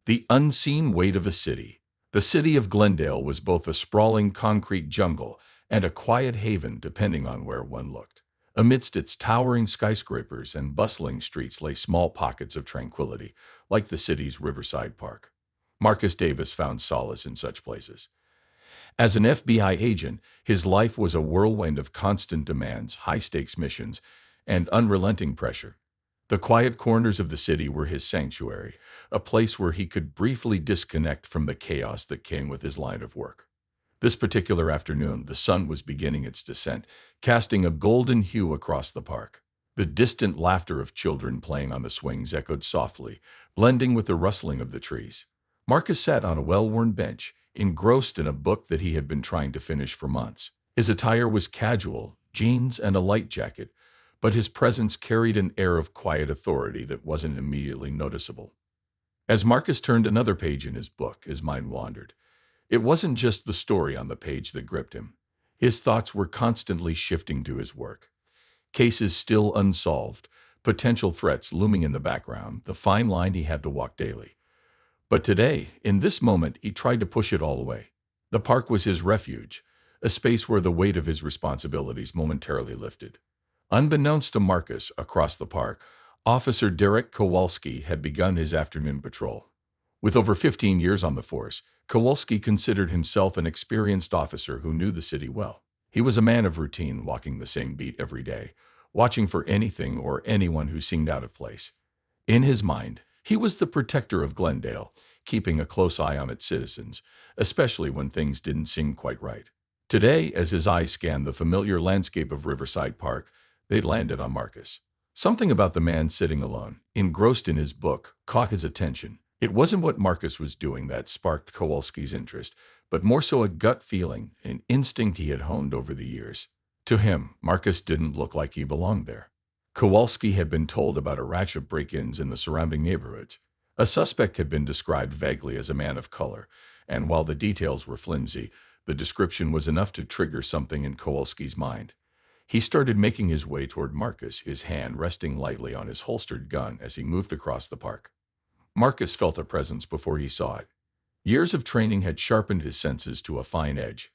The unseen weight of a city. The city of Glendale was both a sprawling concrete jungle and a quiet haven depending on where one looked. Amidst its towering skyscrapers and bustling streets lay small pockets of tranquility, like the city's Riverside Park. Marcus Davis found solace in such places. As an FBI agent, his life was a whirlwind of constant demands, high-stakes missions, and unrelenting pressure. The quiet corners of the city were his sanctuary, a place where he could briefly disconnect from the chaos that came with his line of work. This particular afternoon, the sun was beginning its descent, casting a golden hue across the park. The distant laughter of children playing on the swings echoed softly, blending with the rustling of the trees. Marcus sat on a well-worn bench, engrossed in a book that he had been trying to finish for months. His attire was casual, jeans and a light jacket, but his presence carried an air of quiet authority that wasn't immediately noticeable. As Marcus turned another page in his book, his mind wandered. It wasn't just the story on the page that gripped him. His thoughts were constantly shifting to his work. Cases still unsolved, potential threats looming in the background, the fine line he had to walk daily. But today, in this moment, he tried to push it all away. The park was his refuge, a space where the weight of his responsibilities momentarily lifted. Unbeknownst to Marcus, across the park, Officer Derek Kowalski had begun his afternoon patrol. With over 15 years on the force, Kowalski considered himself an experienced officer who knew the city well. He was a man of routine, walking the same beat every day, watching for anything or anyone who seemed out of place. In his mind, he was the protector of Glendale, keeping a close eye on its citizens, especially when things didn't seem quite right. Today, as his eyes scanned the familiar landscape of Riverside Park, they landed on Marcus. Something about the man sitting alone, engrossed in his book, caught his attention. It wasn't what Marcus was doing that sparked Kowalski's interest, but more so a gut feeling, an instinct he had honed over the years. To him, Marcus didn't look like he belonged there. Kowalski had been told about a rash of break-ins in the surrounding neighborhoods. A suspect had been described vaguely as a man of color, and while the details were flimsy, the description was enough to trigger something in Kowalski's mind. He started making his way toward Marcus, his hand resting lightly on his holstered gun as he moved across the park. Marcus felt a presence before he saw it. Years of training had sharpened his senses to a fine edge.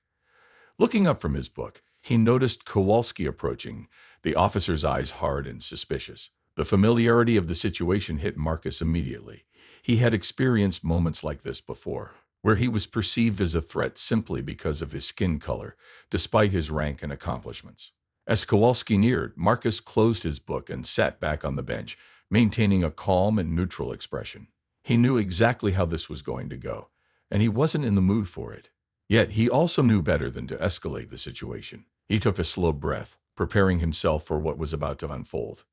Looking up from his book, he noticed Kowalski approaching, the officer's eyes hard and suspicious. The familiarity of the situation hit Marcus immediately. He had experienced moments like this before, where he was perceived as a threat simply because of his skin color, despite his rank and accomplishments. As Kowalski neared, Marcus closed his book and sat back on the bench, maintaining a calm and neutral expression. He knew exactly how this was going to go, and he wasn't in the mood for it. Yet he also knew better than to escalate the situation. He took a slow breath, preparing himself for what was about to unfold.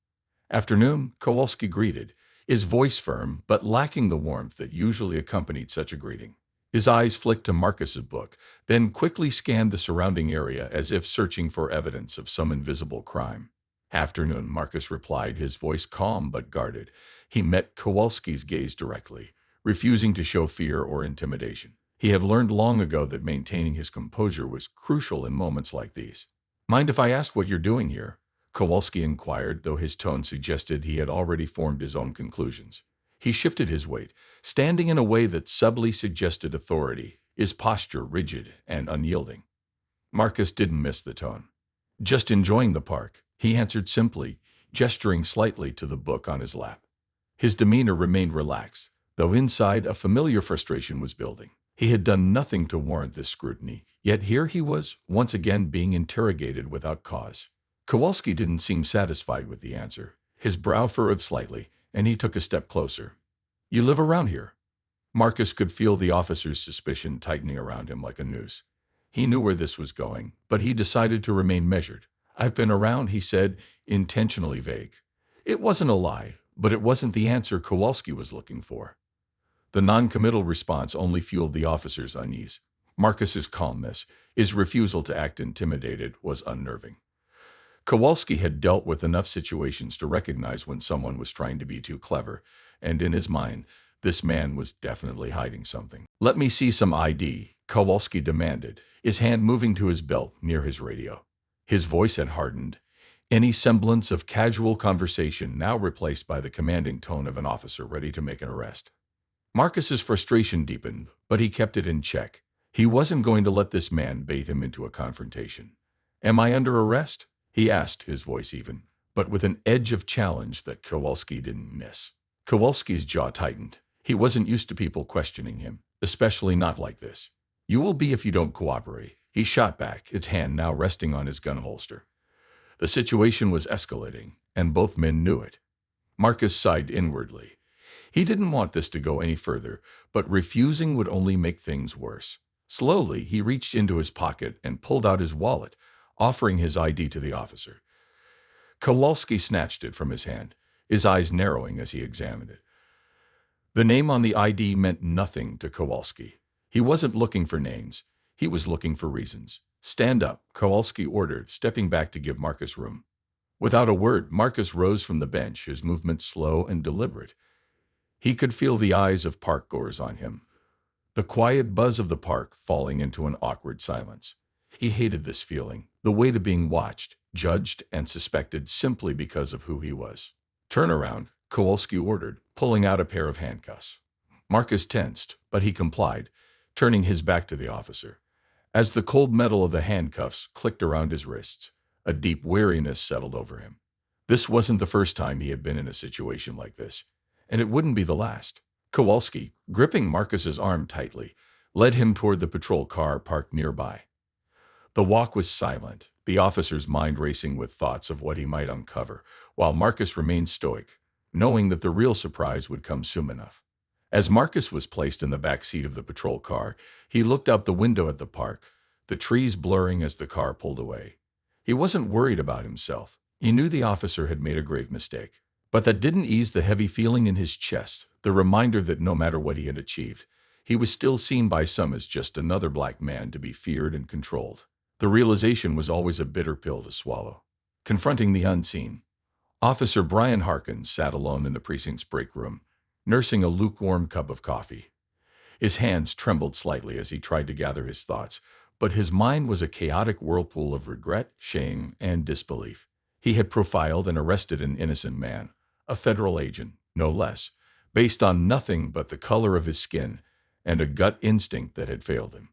"Afternoon," Kowalski greeted, his voice firm but lacking the warmth that usually accompanied such a greeting. His eyes flicked to Marcus's book, then quickly scanned the surrounding area as if searching for evidence of some invisible crime. "Afternoon," Marcus replied, his voice calm but guarded. He met Kowalski's gaze directly, refusing to show fear or intimidation. He had learned long ago that maintaining his composure was crucial in moments like these. "Mind if I ask what you're doing here?" Kowalski inquired, though his tone suggested he had already formed his own conclusions. He shifted his weight, standing in a way that subtly suggested authority, his posture rigid and unyielding. Marcus didn't miss the tone. "Just enjoying the park," he answered simply, gesturing slightly to the book on his lap. His demeanor remained relaxed, though inside a familiar frustration was building. He had done nothing to warrant this scrutiny, yet here he was, once again being interrogated without cause. Kowalski didn't seem satisfied with the answer. His brow furrowed slightly, and he took a step closer. "You live around here?" Marcus could feel the officer's suspicion tightening around him like a noose. He knew where this was going, but he decided to remain measured. "I've been around," he said, intentionally vague. It wasn't a lie, but it wasn't the answer Kowalski was looking for. The non-committal response only fueled the officer's unease. Marcus's calmness, his refusal to act intimidated, was unnerving. Kowalski had dealt with enough situations to recognize when someone was trying to be too clever, and in his mind, this man was definitely hiding something. "Let me see some ID," Kowalski demanded, his hand moving to his belt near his radio. His voice had hardened, any semblance of casual conversation now replaced by the commanding tone of an officer ready to make an arrest. Marcus's frustration deepened, but he kept it in check. He wasn't going to let this man bait him into a confrontation. "Am I under arrest?" he asked, his voice even, but with an edge of challenge that Kowalski didn't miss. Kowalski's jaw tightened. He wasn't used to people questioning him, especially not like this. "You will be if you don't cooperate," he shot back, his hand now resting on his gun holster. The situation was escalating, and both men knew it. Marcus sighed inwardly. He didn't want this to go any further, but refusing would only make things worse. Slowly, he reached into his pocket and pulled out his wallet, offering his ID to the officer. Kowalski snatched it from his hand, his eyes narrowing as he examined it. The name on the ID meant nothing to Kowalski. He wasn't looking for names. He was looking for reasons. "Stand up," Kowalski ordered, stepping back to give Marcus room. Without a word, Marcus rose from the bench, his movements slow and deliberate. He could feel the eyes of parkgoers on him, the quiet buzz of the park falling into an awkward silence. He hated this feeling, the weight of being watched, judged, and suspected simply because of who he was. "Turn around," Kowalski ordered, pulling out a pair of handcuffs. Marcus tensed, but he complied, turning his back to the officer. As the cold metal of the handcuffs clicked around his wrists, a deep weariness settled over him. This wasn't the first time he had been in a situation like this, and it wouldn't be the last. Kowalski, gripping Marcus's arm tightly, led him toward the patrol car parked nearby. The walk was silent, the officer's mind racing with thoughts of what he might uncover, while Marcus remained stoic, knowing that the real surprise would come soon enough. As Marcus was placed in the back seat of the patrol car, he looked out the window at the park, the trees blurring as the car pulled away. He wasn't worried about himself. He knew the officer had made a grave mistake. But that didn't ease the heavy feeling in his chest, the reminder that no matter what he had achieved, he was still seen by some as just another black man to be feared and controlled. The realization was always a bitter pill to swallow. Confronting the unseen, Officer Brian Harkins sat alone in the precinct's break room, nursing a lukewarm cup of coffee. His hands trembled slightly as he tried to gather his thoughts, but his mind was a chaotic whirlpool of regret, shame, and disbelief. He had profiled and arrested an innocent man, a federal agent, no less, based on nothing but the color of his skin and a gut instinct that had failed him.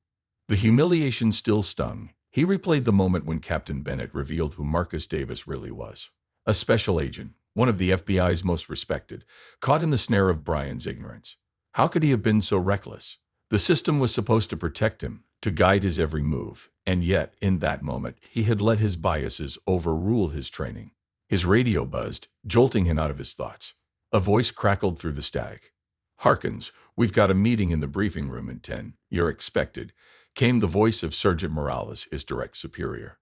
The humiliation still stung. He replayed the moment when Captain Bennett revealed who Marcus Davis really was. A special agent, one of the FBI's most respected, caught in the snare of Brian's ignorance. How could he have been so reckless? The system was supposed to protect him, to guide his every move, and yet, in that moment, he had let his biases overrule his training. His radio buzzed, jolting him out of his thoughts. A voice crackled through the static. "Harkins, we've got a meeting in the briefing room in 10. You're expected," came the voice of Sergeant Morales, his direct superior.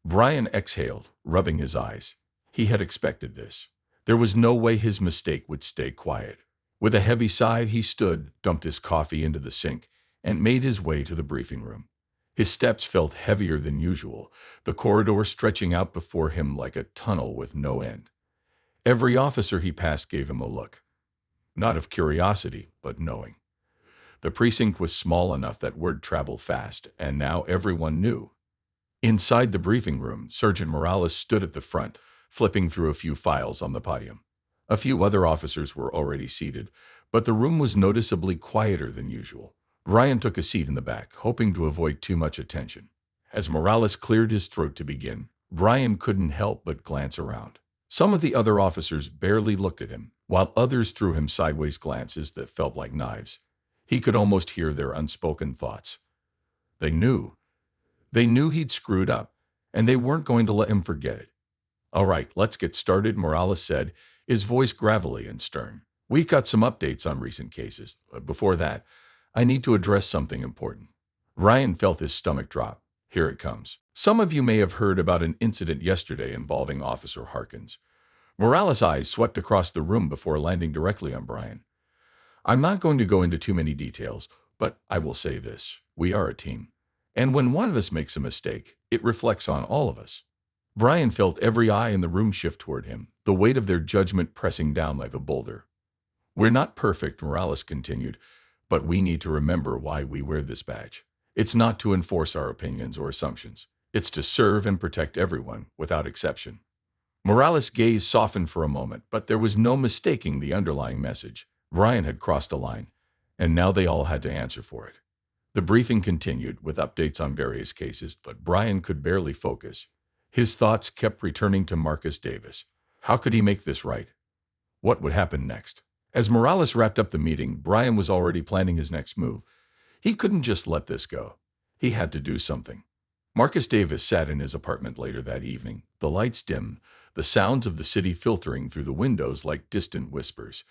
Brian exhaled, rubbing his eyes. He had expected this. There was no way his mistake would stay quiet. With a heavy sigh, he stood, dumped his coffee into the sink, and made his way to the briefing room. His steps felt heavier than usual, the corridor stretching out before him like a tunnel with no end. Every officer he passed gave him a look. Not of curiosity, but knowing. The precinct was small enough that word traveled fast, and now everyone knew. Inside the briefing room, Sergeant Morales stood at the front, flipping through a few files on the podium. A few other officers were already seated, but the room was noticeably quieter than usual. Ryan took a seat in the back, hoping to avoid too much attention. As Morales cleared his throat to begin, Ryan couldn't help but glance around. Some of the other officers barely looked at him, while others threw him sideways glances that felt like knives. He could almost hear their unspoken thoughts. They knew. They knew he'd screwed up, and they weren't going to let him forget it. "All right, let's get started," Morales said, his voice gravelly and stern. "We've got some updates on recent cases, but before that, I need to address something important." Ryan felt his stomach drop. Here it comes. "Some of you may have heard about an incident yesterday involving Officer Harkins." Morales' eyes swept across the room before landing directly on Brian. "I'm not going to go into too many details, but I will say this. We are a team. And when one of us makes a mistake, it reflects on all of us." Brian felt every eye in the room shift toward him, the weight of their judgment pressing down like a boulder. "We're not perfect," Morales continued, "but we need to remember why we wear this badge. It's not to enforce our opinions or assumptions. It's to serve and protect everyone, without exception." Morales' gaze softened for a moment, but there was no mistaking the underlying message. Brian had crossed a line. and now they all had to answer for it. The briefing continued with updates on various cases, but Brian could barely focus. His thoughts kept returning to Marcus Davis. How could he make this right? What would happen next? As Morales wrapped up the meeting, Brian was already planning his next move. He couldn't just let this go. He had to do something. Marcus Davis sat in his apartment later that evening, the lights dim, the sounds of the city filtering through the windows like distant whispers.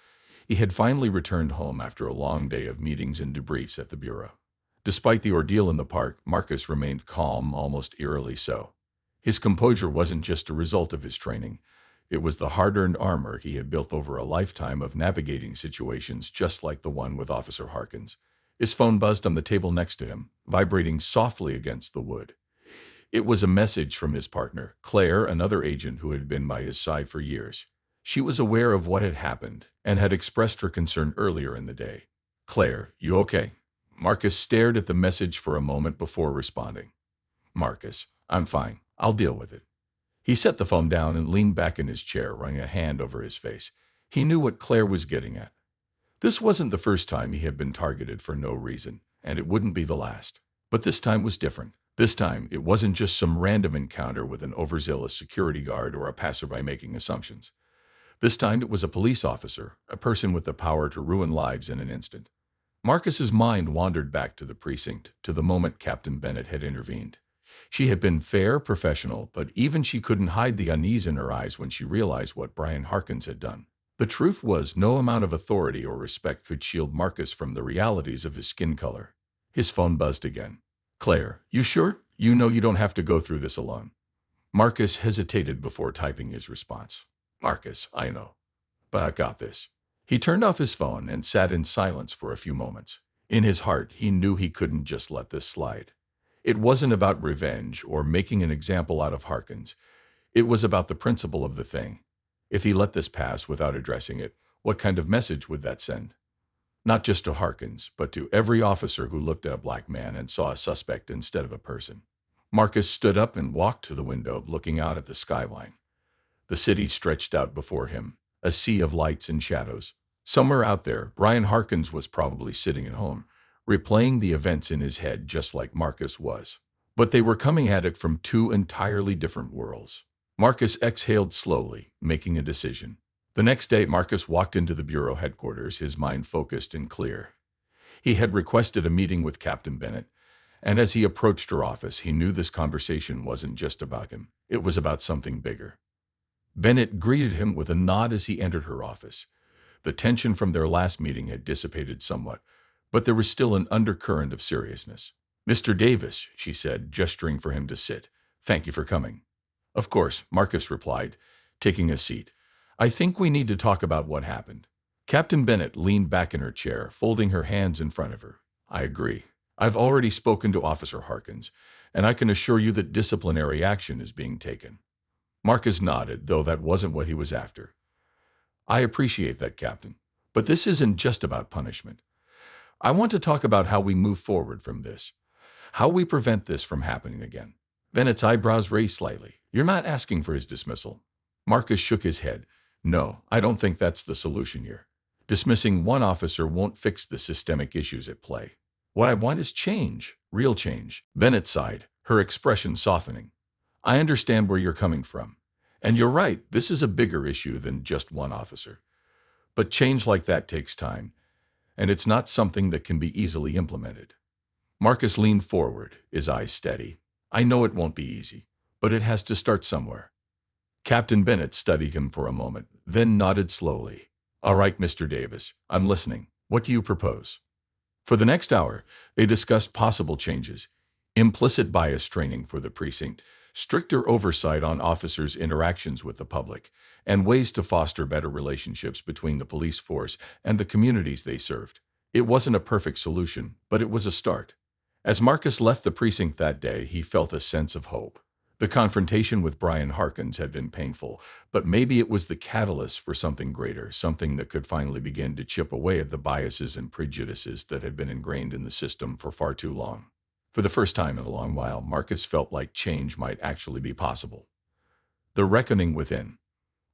He had finally returned home after a long day of meetings and debriefs at the bureau. Despite the ordeal in the park, Marcus remained calm, almost eerily so. His composure wasn't just a result of his training. It was the hard-earned armor he had built over a lifetime of navigating situations just like the one with Officer Harkins. His phone buzzed on the table next to him, vibrating softly against the wood. It was a message from his partner, Claire, another agent who had been by his side for years. She was aware of what had happened and had expressed her concern earlier in the day. "Claire, you okay?" Marcus stared at the message for a moment before responding. "Marcus, I'm fine. I'll deal with it." He set the phone down and leaned back in his chair, running a hand over his face. He knew what Claire was getting at. This wasn't the first time he had been targeted for no reason, and it wouldn't be the last. But this time was different. This time, it wasn't just some random encounter with an overzealous security guard or a passerby making assumptions. This time, it was a police officer, a person with the power to ruin lives in an instant. Marcus's mind wandered back to the precinct, to the moment Captain Bennett had intervened. She had been fair, professional, but even she couldn't hide the unease in her eyes when she realized what Brian Harkins had done. The truth was, no amount of authority or respect could shield Marcus from the realities of his skin color. His phone buzzed again. "Claire, you sure? You know you don't have to go through this alone." Marcus hesitated before typing his response. "Marcus, I know, but I got this." He turned off his phone and sat in silence for a few moments. In his heart, he knew he couldn't just let this slide. It wasn't about revenge or making an example out of Harkins. It was about the principle of the thing. If he let this pass without addressing it, what kind of message would that send? Not just to Harkins, but to every officer who looked at a black man and saw a suspect instead of a person. Marcus stood up and walked to the window, looking out at the skyline. The city stretched out before him, a sea of lights and shadows. Somewhere out there, Brian Harkins was probably sitting at home, replaying the events in his head just like Marcus was. But they were coming at it from two entirely different worlds. Marcus exhaled slowly, making a decision. The next day, Marcus walked into the bureau headquarters, his mind focused and clear. He had requested a meeting with Captain Bennett, and as he approached her office, he knew this conversation wasn't just about him. It was about something bigger. Bennett greeted him with a nod as he entered her office. The tension from their last meeting had dissipated somewhat, but there was still an undercurrent of seriousness. "Mr. Davis," she said, gesturing for him to sit. "Thank you for coming." "Of course," Marcus replied, taking a seat. "I think we need to talk about what happened." Captain Bennett leaned back in her chair, folding her hands in front of her. "I agree. I've already spoken to Officer Harkins, and I can assure you that disciplinary action is being taken." Marcus nodded, though that wasn't what he was after. "I appreciate that, Captain. But this isn't just about punishment. I want to talk about how we move forward from this. How we prevent this from happening again." Bennett's eyebrows raised slightly. "You're not asking for his dismissal?" Marcus shook his head. "No, I don't think that's the solution here. Dismissing one officer won't fix the systemic issues at play. What I want is change, real change." Bennett sighed, her expression softening. "I understand where you're coming from. And you're right, this is a bigger issue than just one officer. But change like that takes time, and it's not something that can be easily implemented." Marcus leaned forward, his eyes steady. "I know it won't be easy, but it has to start somewhere." Captain Bennett studied him for a moment, then nodded slowly. "All right, Mr. Davis, I'm listening. What do you propose?" For the next hour, they discussed possible changes: implicit bias training for the precinct, stricter oversight on officers' interactions with the public, and ways to foster better relationships between the police force and the communities they served. It wasn't a perfect solution, but it was a start. As Marcus left the precinct that day, he felt a sense of hope. The confrontation with Brian Harkins had been painful, but maybe it was the catalyst for something greater, something that could finally begin to chip away at the biases and prejudices that had been ingrained in the system for far too long. For the first time in a long while, Marcus felt like change might actually be possible. The reckoning within.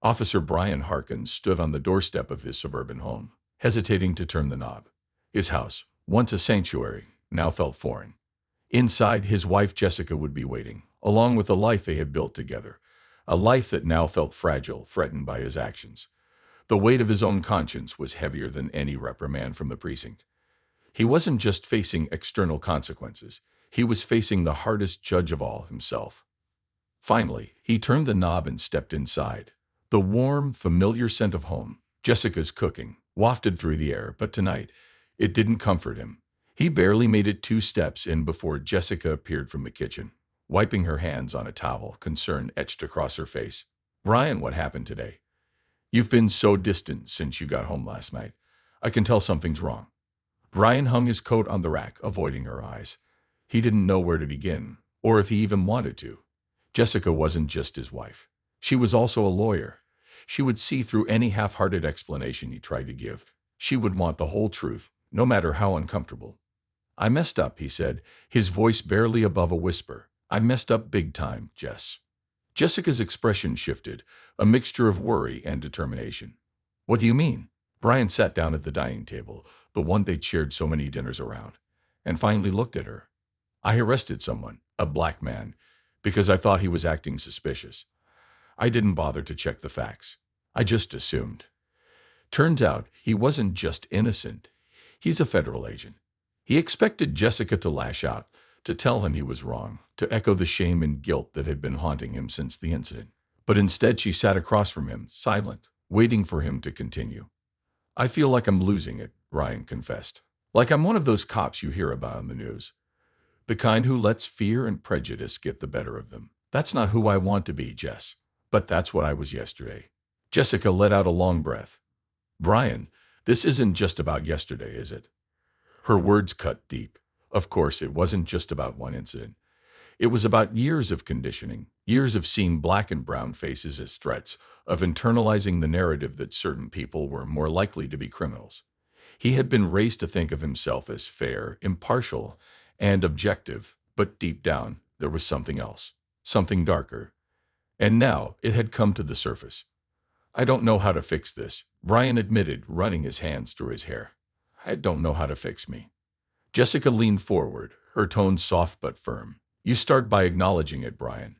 Officer Brian Harkins stood on the doorstep of his suburban home, hesitating to turn the knob. His house, once a sanctuary, now felt foreign. Inside, his wife Jessica would be waiting, along with the life they had built together, a life that now felt fragile, threatened by his actions. The weight of his own conscience was heavier than any reprimand from the precinct. He wasn't just facing external consequences, he was facing the hardest judge of all, himself. Finally, he turned the knob and stepped inside. The warm, familiar scent of home, Jessica's cooking, wafted through the air, but tonight, it didn't comfort him. He barely made it 2 steps in before Jessica appeared from the kitchen, wiping her hands on a towel, concern etched across her face. "Brian, what happened today? You've been so distant since you got home last night. I can tell something's wrong." Brian hung his coat on the rack, avoiding her eyes. He didn't know where to begin, or if he even wanted to. Jessica wasn't just his wife. She was also a lawyer. She would see through any half-hearted explanation he tried to give. She would want the whole truth, no matter how uncomfortable. "I messed up," he said, his voice barely above a whisper. "I messed up big time, Jess." Jessica's expression shifted, a mixture of worry and determination. "What do you mean?" Brian sat down at the dining table, the one they'd shared so many dinners around, and finally looked at her. "I arrested someone, a black man, because I thought he was acting suspicious. I didn't bother to check the facts. I just assumed. Turns out he wasn't just innocent. He's a federal agent." He expected Jessica to lash out, to tell him he was wrong, to echo the shame and guilt that had been haunting him since the incident. But instead she sat across from him, silent, waiting for him to continue. "I feel like I'm losing it," Brian confessed. "Like I'm one of those cops you hear about on the news. The kind who lets fear and prejudice get the better of them. That's not who I want to be, Jess. But that's what I was yesterday." Jessica let out a long breath. "Brian, this isn't just about yesterday, is it?" Her words cut deep. Of course, it wasn't just about one incident. It was about years of conditioning, years of seeing black and brown faces as threats, of internalizing the narrative that certain people were more likely to be criminals. He had been raised to think of himself as fair, impartial, and objective, but deep down, there was something else, something darker. And now it had come to the surface. "I don't know how to fix this," Brian admitted, running his hands through his hair. "I don't know how to fix me." Jessica leaned forward, her tone soft but firm. "You start by acknowledging it, Brian.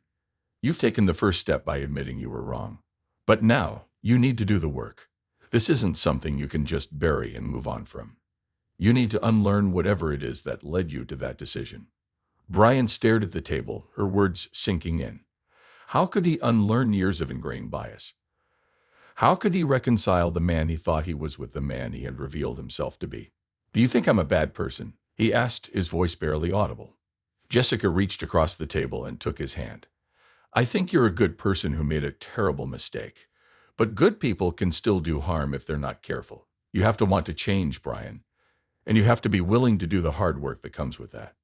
You've taken the first step by admitting you were wrong. But now, you need to do the work. This isn't something you can just bury and move on from. You need to unlearn whatever it is that led you to that decision." Brian stared at the table, her words sinking in. How could he unlearn years of ingrained bias? How could he reconcile the man he thought he was with the man he had revealed himself to be? "Do you think I'm a bad person?" he asked, his voice barely audible. Jessica reached across the table and took his hand. "I think you're a good person who made a terrible mistake. But good people can still do harm if they're not careful. You have to want to change, Brian. And you have to be willing to do the hard work that comes with that."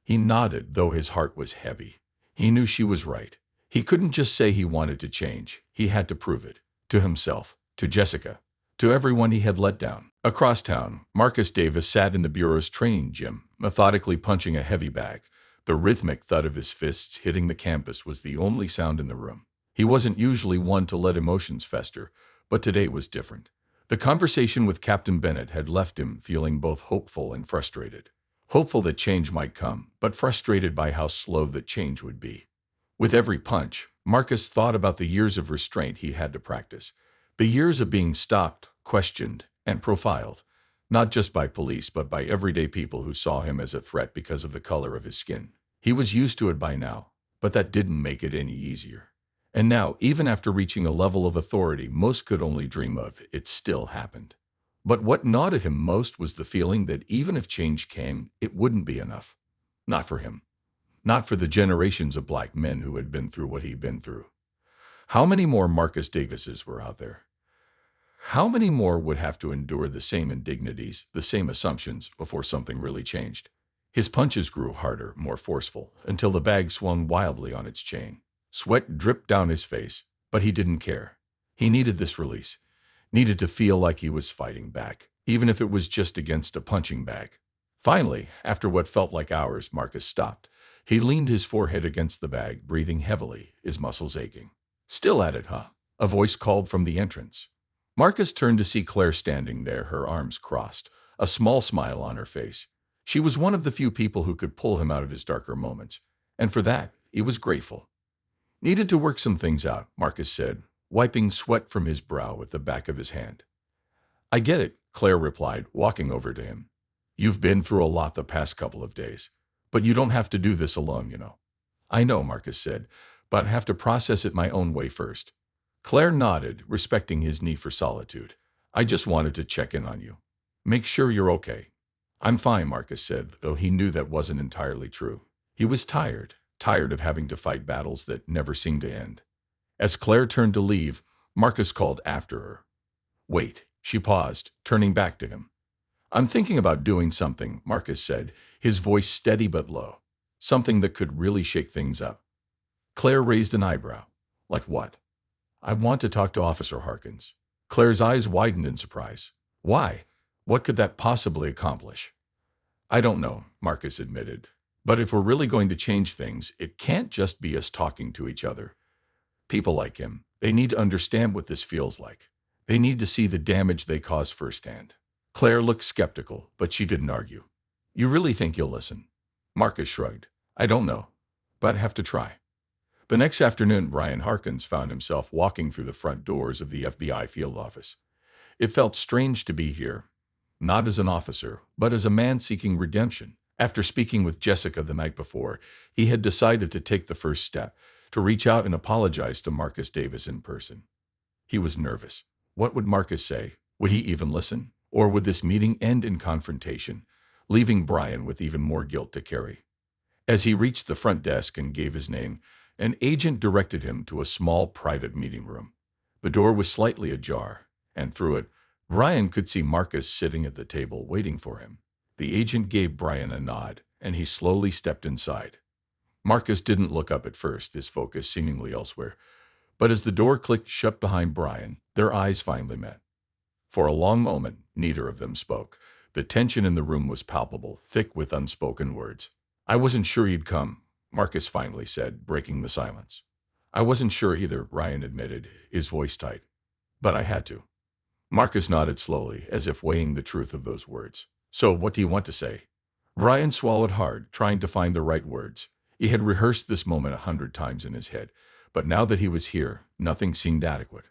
He nodded, though his heart was heavy. He knew she was right. He couldn't just say he wanted to change. He had to prove it. To himself, to Jessica, to everyone he had let down. Across town, Marcus Davis sat in the bureau's training gym, methodically punching a heavy bag. The rhythmic thud of his fists hitting the campus was the only sound in the room. He wasn't usually one to let emotions fester, but today was different. The conversation with Captain Bennett had left him feeling both hopeful and frustrated. Hopeful that change might come, but frustrated by how slow that change would be. With every punch, Marcus thought about the years of restraint he had to practice. The years of being stopped, questioned, and profiled, not just by police but by everyday people who saw him as a threat because of the color of his skin. He was used to it by now, but that didn't make it any easier. And now, even after reaching a level of authority most could only dream of, it still happened. But what gnawed at him most was the feeling that even if change came, it wouldn't be enough. Not for him. Not for the generations of black men who had been through what he'd been through. How many more Marcus Davises were out there? How many more would have to endure the same indignities, the same assumptions, before something really changed? His punches grew harder, more forceful, until the bag swung wildly on its chain. Sweat dripped down his face, but he didn't care. He needed this release. Needed to feel like he was fighting back, even if it was just against a punching bag. Finally, after what felt like hours, Marcus stopped. He leaned his forehead against the bag, breathing heavily, his muscles aching. "Still at it, huh?" a voice called from the entrance. Marcus turned to see Claire standing there, her arms crossed, a small smile on her face. She was one of the few people who could pull him out of his darker moments, and for that, he was grateful. Needed to work some things out, Marcus said, wiping sweat from his brow with the back of his hand. I get it, Claire replied, walking over to him. You've been through a lot the past couple of days, but you don't have to do this alone. I know, Marcus said, but I have to process it my own way first. Claire nodded, respecting his need for solitude. I just wanted to check in on you. Make sure you're okay. I'm fine, Marcus said, though he knew that wasn't entirely true. He was tired of having to fight battles that never seemed to end. As Claire turned to leave, Marcus called after her. Wait, she paused, turning back to him. I'm thinking about doing something, Marcus said, his voice steady but low. Something that could really shake things up. Claire raised an eyebrow. Like what? I want to talk to Officer Harkins. Claire's eyes widened in surprise. Why? What could that possibly accomplish? I don't know, Marcus admitted. But if we're really going to change things, it can't just be us talking to each other. People like him, they need to understand what this feels like. They need to see the damage they cause firsthand. Claire looked skeptical, but she didn't argue. You really think you'll listen? Marcus shrugged. I don't know, but I have to try. The next afternoon, Brian Harkins found himself walking through the front doors of the FBI field office. It felt strange to be here, not as an officer, but as a man seeking redemption. After speaking with Jessica the night before, he had decided to take the first step, to reach out and apologize to Marcus Davis in person. He was nervous. What would Marcus say? Would he even listen? Or would this meeting end in confrontation, leaving Brian with even more guilt to carry? As he reached the front desk and gave his name, an agent directed him to a small private meeting room. The door was slightly ajar, and through it, Brian could see Marcus sitting at the table waiting for him. The agent gave Brian a nod, and he slowly stepped inside. Marcus didn't look up at first, his focus seemingly elsewhere. But as the door clicked shut behind Brian, their eyes finally met. For a long moment, neither of them spoke. The tension in the room was palpable, thick with unspoken words. I wasn't sure you'd come, Marcus finally said, breaking the silence. I wasn't sure either, Brian admitted, his voice tight. But I had to. Marcus nodded slowly, as if weighing the truth of those words. So what do you want to say? Brian swallowed hard, trying to find the right words. He had rehearsed this moment 100 times in his head, but now that he was here, nothing seemed adequate.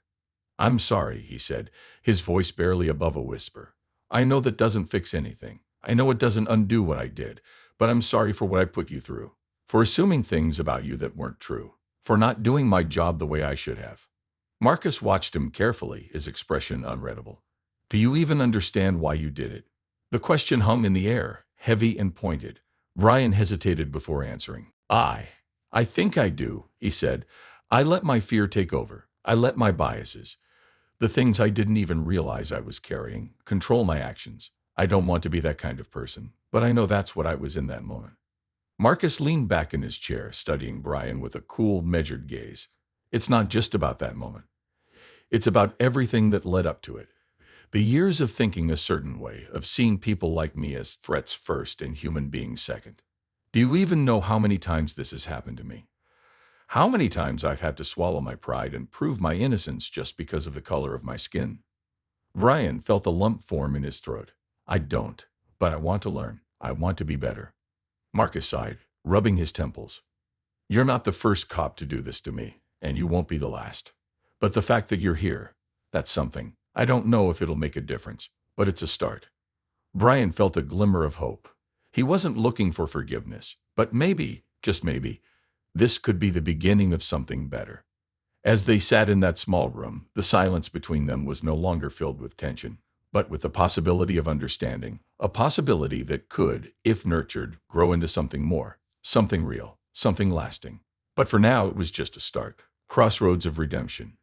I'm sorry, he said, his voice barely above a whisper. I know that doesn't fix anything. I know it doesn't undo what I did, but I'm sorry for what I put you through, for assuming things about you that weren't true, for not doing my job the way I should have. Marcus watched him carefully, his expression unreadable. Do you even understand why you did it? The question hung in the air, heavy and pointed. Brian hesitated before answering. I think I do, he said. I let my fear take over. I let my biases, the things I didn't even realize I was carrying, control my actions. I don't want to be that kind of person, but I know that's what I was in that moment. Marcus leaned back in his chair, studying Brian with a cool, measured gaze. It's not just about that moment. It's about everything that led up to it. The years of thinking a certain way, of seeing people like me as threats first and human beings second. Do you even know how many times this has happened to me? How many times I've had to swallow my pride and prove my innocence just because of the color of my skin? Brian felt a lump form in his throat. I don't, but I want to learn. I want to be better. Marcus sighed, rubbing his temples. You're not the first cop to do this to me, and you won't be the last. But the fact that you're here, that's something. I don't know if it'll make a difference, but it's a start. Brian felt a glimmer of hope. He wasn't looking for forgiveness, but maybe, just maybe, this could be the beginning of something better. As they sat in that small room, the silence between them was no longer filled with tension, but with the possibility of understanding, a possibility that could, if nurtured, grow into something more, something real, something lasting. But for now, it was just a start. Crossroads of redemption.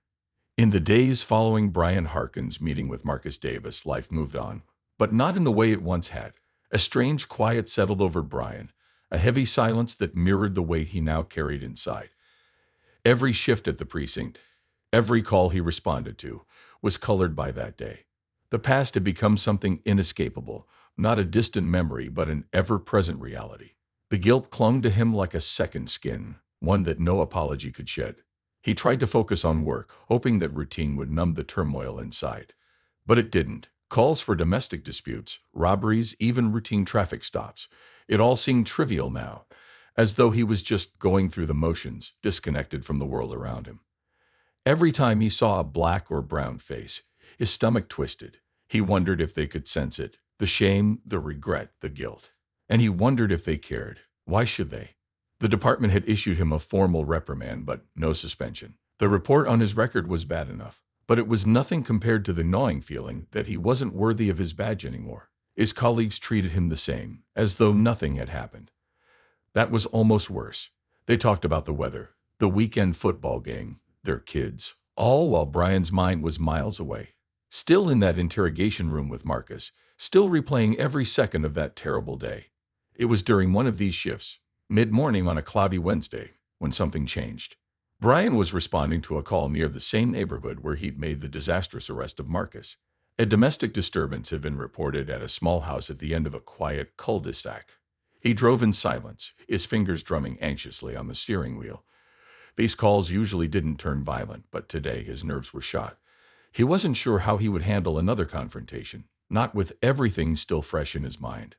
In the days following Brian Harkins' meeting with Marcus Davis, life moved on, but not in the way it once had. A strange quiet settled over Brian, a heavy silence that mirrored the weight he now carried inside. Every shift at the precinct, every call he responded to, was colored by that day. The past had become something inescapable, not a distant memory, but an ever-present reality. The guilt clung to him like a second skin, one that no apology could shed. He tried to focus on work, hoping that routine would numb the turmoil inside. But it didn't. Calls for domestic disputes, robberies, even routine traffic stops. It all seemed trivial now, as though he was just going through the motions, disconnected from the world around him. Every time he saw a black or brown face, his stomach twisted. He wondered if they could sense it, the shame, the regret, the guilt. And he wondered if they cared. Why should they? The department had issued him a formal reprimand, but no suspension. The report on his record was bad enough, but it was nothing compared to the gnawing feeling that he wasn't worthy of his badge anymore. His colleagues treated him the same, as though nothing had happened. That was almost worse. They talked about the weather, the weekend football game, their kids, all while Brian's mind was miles away. Still in that interrogation room with Marcus, still replaying every second of that terrible day. It was during one of these shifts, mid-morning on a cloudy Wednesday, when something changed. Brian was responding to a call near the same neighborhood where he'd made the disastrous arrest of Marcus. A domestic disturbance had been reported at a small house at the end of a quiet cul-de-sac. He drove in silence, his fingers drumming anxiously on the steering wheel. These calls usually didn't turn violent, but today his nerves were shot. He wasn't sure how he would handle another confrontation, not with everything still fresh in his mind.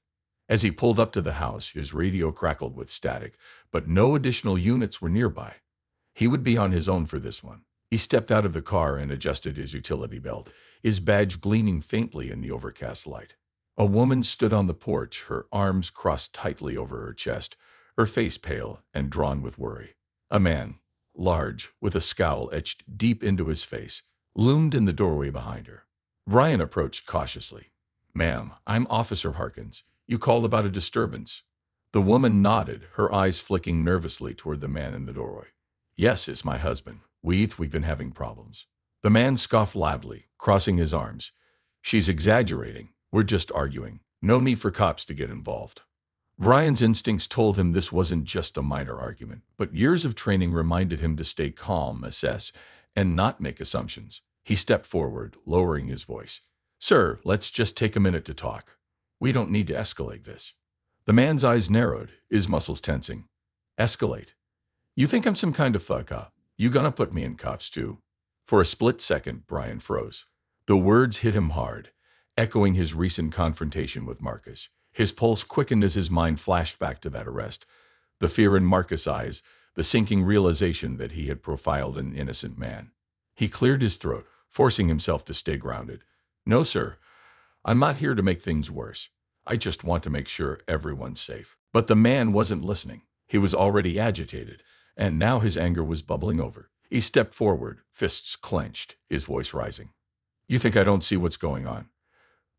As he pulled up to the house, his radio crackled with static, but no additional units were nearby. He would be on his own for this one. He stepped out of the car and adjusted his utility belt, his badge gleaming faintly in the overcast light. A woman stood on the porch, her arms crossed tightly over her chest, her face pale and drawn with worry. A man, large, with a scowl etched deep into his face, loomed in the doorway behind her. Brian approached cautiously. "Ma'am, I'm Officer Harkins. You called about a disturbance." The woman nodded, her eyes flicking nervously toward the man in the doorway. "Yes, it's my husband. We've been having problems." The man scoffed loudly, crossing his arms. "She's exaggerating. We're just arguing. No need for cops to get involved." Brian's instincts told him this wasn't just a minor argument, but years of training reminded him to stay calm, assess, and not make assumptions. He stepped forward, lowering his voice. "Sir, let's just take a minute to talk. We don't need to escalate this." The man's eyes narrowed, his muscles tensing. "Escalate? You think I'm some kind of thug, huh? You gonna put me in cuffs, too?" For a split second, Brian froze. The words hit him hard, echoing his recent confrontation with Marcus. His pulse quickened as his mind flashed back to that arrest. The fear in Marcus' eyes, the sinking realization that he had profiled an innocent man. He cleared his throat, forcing himself to stay grounded. "No, sir. I'm not here to make things worse. I just want to make sure everyone's safe." But the man wasn't listening. He was already agitated, and now his anger was bubbling over. He stepped forward, fists clenched, his voice rising. "You think I don't see what's going on?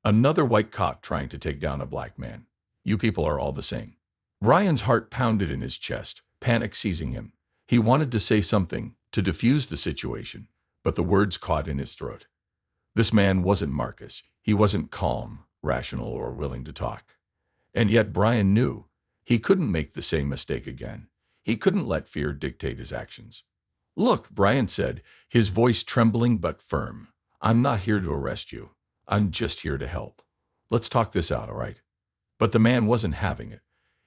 Another white cop trying to take down a black man. You people are all the same." Brian's heart pounded in his chest, panic seizing him. He wanted to say something, to defuse the situation, but the words caught in his throat. This man wasn't Marcus. He wasn't calm, rational, or willing to talk. And yet Brian knew he couldn't make the same mistake again. He couldn't let fear dictate his actions. "Look," Brian said, his voice trembling but firm. "I'm not here to arrest you. I'm just here to help. Let's talk this out, all right?" But the man wasn't having it.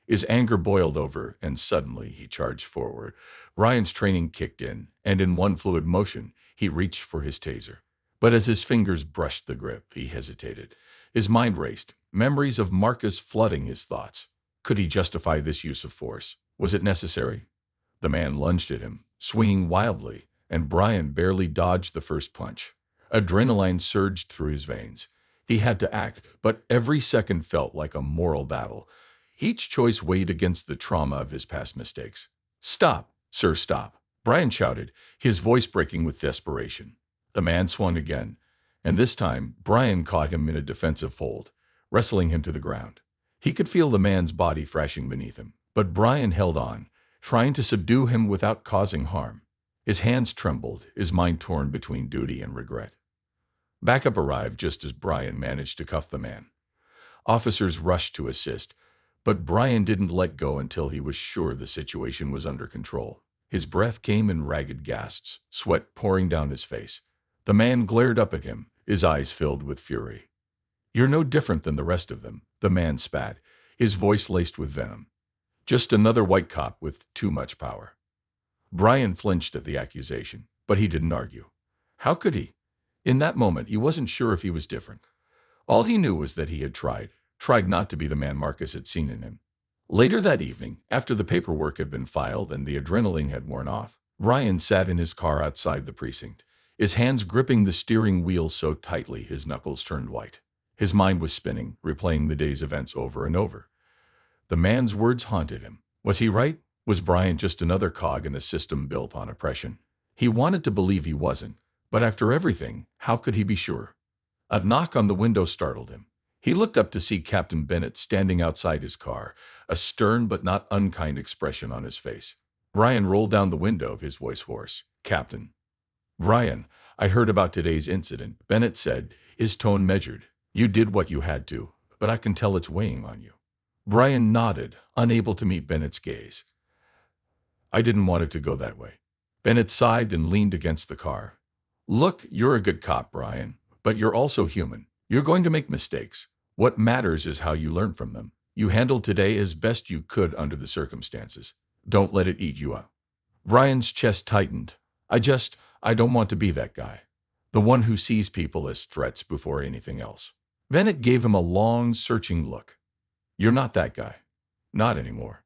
His anger boiled over, and suddenly he charged forward. Brian's training kicked in one fluid motion, he reached for his taser. But as his fingers brushed the grip, he hesitated. His mind raced, memories of Marcus flooding his thoughts. Could he justify this use of force? Was it necessary? The man lunged at him, swinging wildly, and Brian barely dodged the first punch. Adrenaline surged through his veins. He had to act, but every second felt like a moral battle. Each choice weighed against the trauma of his past mistakes. "Stop, sir, stop," Brian shouted, his voice breaking with desperation. The man swung again, and this time Brian caught him in a defensive hold, wrestling him to the ground. He could feel the man's body thrashing beneath him, but Brian held on, trying to subdue him without causing harm. His hands trembled, his mind torn between duty and regret. Backup arrived just as Brian managed to cuff the man. Officers rushed to assist, but Brian didn't let go until he was sure the situation was under control. His breath came in ragged gasps, sweat pouring down his face. The man glared up at him, his eyes filled with fury. "You're no different than the rest of them," the man spat, his voice laced with venom. "Just another white cop with too much power." Brian flinched at the accusation, but he didn't argue. How could he? In that moment, he wasn't sure if he was different. All he knew was that he had tried not to be the man Marcus had seen in him. Later that evening, after the paperwork had been filed and the adrenaline had worn off, Ryan sat in his car outside the precinct, his hands gripping the steering wheel so tightly his knuckles turned white. His mind was spinning, replaying the day's events over and over. The man's words haunted him. Was he right? Was Brian just another cog in a system built on oppression? He wanted to believe he wasn't, but after everything, how could he be sure? A knock on the window startled him. He looked up to see Captain Bennett standing outside his car, a stern but not unkind expression on his face. Brian rolled down the window, his voice hoarse. "Captain." "Brian, I heard about today's incident," Bennett said, his tone measured. "You did what you had to, but I can tell it's weighing on you." Brian nodded, unable to meet Bennett's gaze. "I didn't want it to go that way." Bennett sighed and leaned against the car. "Look, you're a good cop, Brian, but you're also human. You're going to make mistakes. What matters is how you learn from them. You handled today as best you could under the circumstances. Don't let it eat you up." Brian's chest tightened. I don't want to be that guy. The one who sees people as threats before anything else." Bennett gave him a long, searching look. "You're not that guy. Not anymore."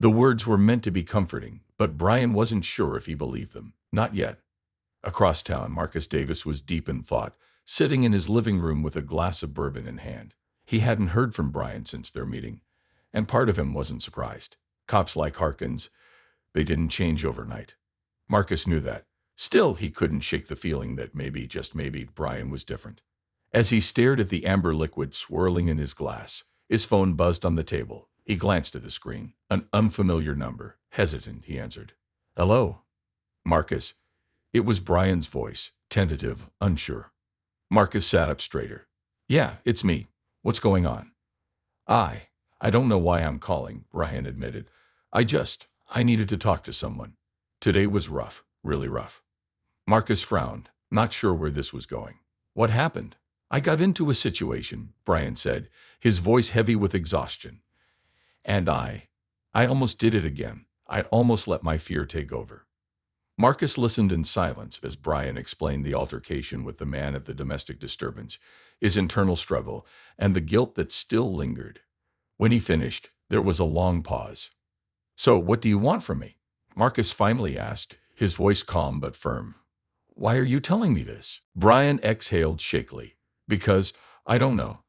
The words were meant to be comforting, but Brian wasn't sure if he believed them. Not yet. Across town, Marcus Davis was deep in thought, sitting in his living room with a glass of bourbon in hand. He hadn't heard from Brian since their meeting, and part of him wasn't surprised. Cops like Harkins, they didn't change overnight. Marcus knew that. Still, he couldn't shake the feeling that maybe, just maybe, Brian was different. As he stared at the amber liquid swirling in his glass, his phone buzzed on the table. He glanced at the screen. An unfamiliar number. Hesitant, he answered. "Hello?" "Marcus." It was Brian's voice, tentative, unsure. Marcus sat up straighter. "Yeah, it's me. What's going on?" I don't know why I'm calling," Brian admitted. I needed to talk to someone. Today was rough, really rough." Marcus frowned, not sure where this was going. "What happened?" "I got into a situation," Brian said, his voice heavy with exhaustion. "And I almost did it again. I almost let my fear take over." Marcus listened in silence as Brian explained the altercation with the man at the domestic disturbance, his internal struggle, and the guilt that still lingered. When he finished, there was a long pause. "So, what do you want from me?" Marcus finally asked, his voice calm but firm. "Why are you telling me this?" Brian exhaled shakily. "Because I don't know.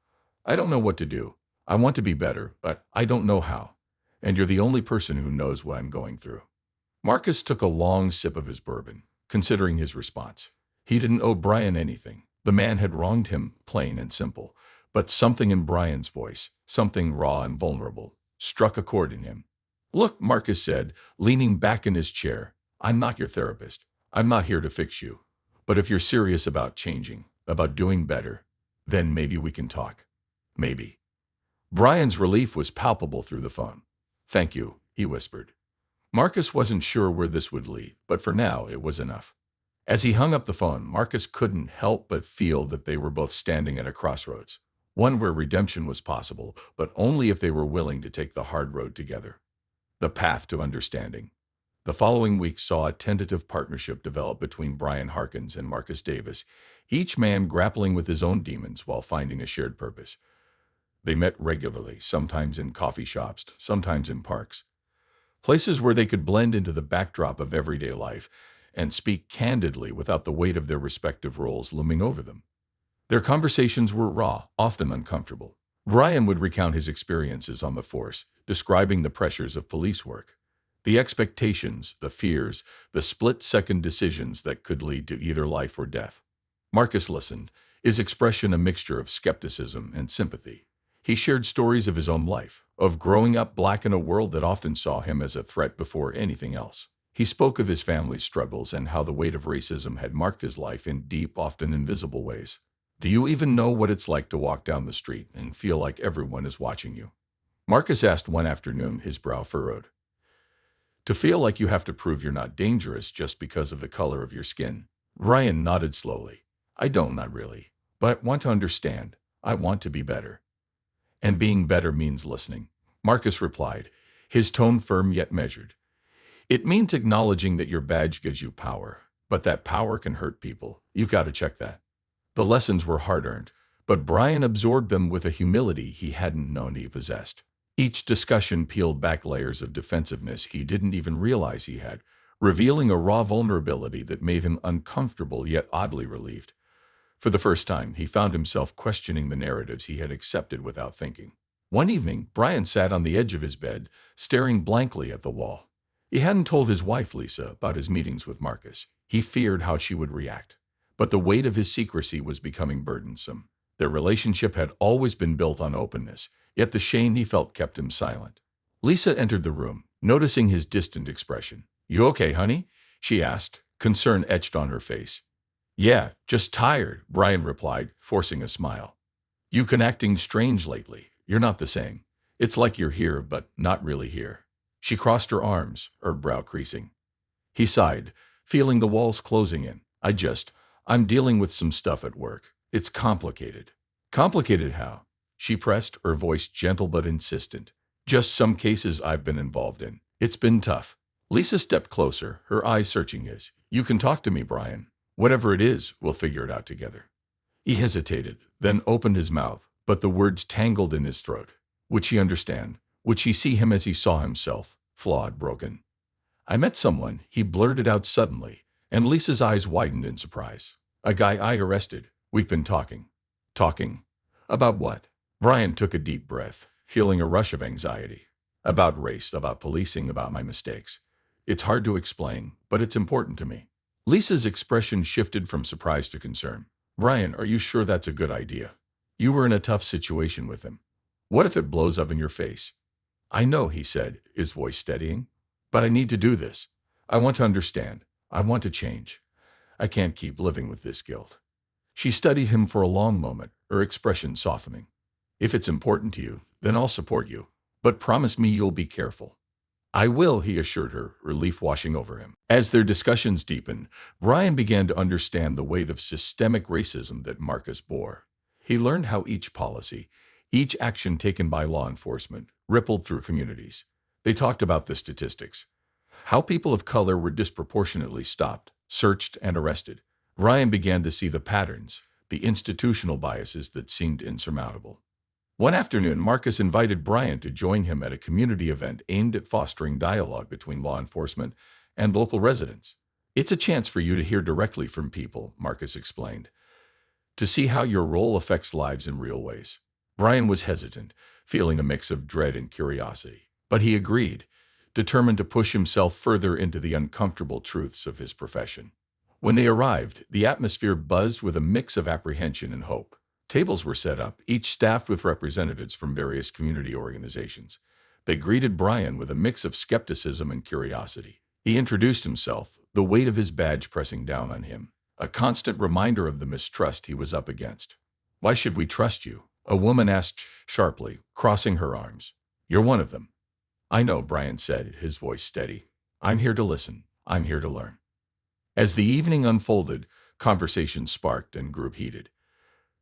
I don't know what to do. I want to be better, but I don't know how. And you're the only person who knows what I'm going through." Marcus took a long sip of his bourbon, considering his response. He didn't owe Brian anything. The man had wronged him, plain and simple. But something in Brian's voice, something raw and vulnerable, struck a chord in him. "Look," Marcus said, leaning back in his chair, "I'm not your therapist. I'm not here to fix you. But if you're serious about changing, about doing better, then maybe we can talk. Maybe." Brian's relief was palpable through the phone. "Thank you," he whispered. Marcus wasn't sure where this would lead, but for now it was enough. As he hung up the phone, Marcus couldn't help but feel that they were both standing at a crossroads, one where redemption was possible, but only if they were willing to take the hard road together. The path to understanding. The following week saw a tentative partnership develop between Brian Harkins and Marcus Davis, each man grappling with his own demons while finding a shared purpose. They met regularly, sometimes in coffee shops, sometimes in parks. Places where they could blend into the backdrop of everyday life and speak candidly without the weight of their respective roles looming over them. Their conversations were raw, often uncomfortable. Brian would recount his experiences on the force, describing the pressures of police work, the expectations, the fears, the split-second decisions that could lead to either life or death. Marcus listened, his expression a mixture of skepticism and sympathy. He shared stories of his own life, of growing up Black in a world that often saw him as a threat before anything else. He spoke of his family's struggles and how the weight of racism had marked his life in deep, often invisible ways. "Do you even know what it's like to walk down the street and feel like everyone is watching you?" Marcus asked one afternoon, his brow furrowed. "To feel like you have to prove you're not dangerous just because of the color of your skin." Brian nodded slowly. "I don't, not really. But I want to understand. I want to be better." "And being better means listening," Marcus replied, his tone firm yet measured. "It means acknowledging that your badge gives you power, but that power can hurt people. You've got to check that." The lessons were hard-earned, but Brian absorbed them with a humility he hadn't known he possessed. Each discussion peeled back layers of defensiveness he didn't even realize he had, revealing a raw vulnerability that made him uncomfortable yet oddly relieved. For the first time, he found himself questioning the narratives he had accepted without thinking. One evening, Brian sat on the edge of his bed, staring blankly at the wall. He hadn't told his wife, Lisa, about his meetings with Marcus. He feared how she would react. But the weight of his secrecy was becoming burdensome. Their relationship had always been built on openness, yet the shame he felt kept him silent. Lisa entered the room, noticing his distant expression. "You okay, honey?" she asked, concern etched on her face. "Yeah, just tired," Brian replied, forcing a smile. "You've been acting strange lately. You're not the same. It's like you're here, but not really here." She crossed her arms, her brow creasing. He sighed, feeling the walls closing in. I'm dealing with some stuff at work. It's complicated." "Complicated how?" She pressed, her voice gentle but insistent. "Just some cases I've been involved in. It's been tough." Lisa stepped closer, her eyes searching his. "You can talk to me, Brian. Whatever it is, we'll figure it out together." He hesitated, then opened his mouth, but the words tangled in his throat. Would she understand? Would she see him as he saw himself, flawed, broken? "I met someone," he blurted out suddenly, and Lisa's eyes widened in surprise. "A guy I arrested. We've been talking." "Talking? About what?" Brian took a deep breath, feeling a rush of anxiety. "About race, about policing, about my mistakes. It's hard to explain, but it's important to me." Lisa's expression shifted from surprise to concern. "Brian, are you sure that's a good idea? You were in a tough situation with him. What if it blows up in your face?" "I know," he said, his voice steadying. "But I need to do this. I want to understand. I want to change. I can't keep living with this guilt." She studied him for a long moment, her expression softening. "If it's important to you, then I'll support you. But promise me you'll be careful." "I will," he assured her, relief washing over him. As their discussions deepened, Brian began to understand the weight of systemic racism that Marcus bore. He learned how each policy, each action taken by law enforcement, rippled through communities. They talked about the statistics. How people of color were disproportionately stopped, searched, and arrested. Brian began to see the patterns, the institutional biases that seemed insurmountable. One afternoon, Marcus invited Brian to join him at a community event aimed at fostering dialogue between law enforcement and local residents. "It's a chance for you to hear directly from people," Marcus explained, "to see how your role affects lives in real ways." Brian was hesitant, feeling a mix of dread and curiosity. But he agreed, determined to push himself further into the uncomfortable truths of his profession. When they arrived, the atmosphere buzzed with a mix of apprehension and hope. Tables were set up, each staffed with representatives from various community organizations. They greeted Brian with a mix of skepticism and curiosity. He introduced himself, the weight of his badge pressing down on him, a constant reminder of the mistrust he was up against. "Why should we trust you?" a woman asked sharply, crossing her arms. "You're one of them." "I know," Brian said, his voice steady. "I'm here to listen. I'm here to learn." As the evening unfolded, conversations sparked and grew heated.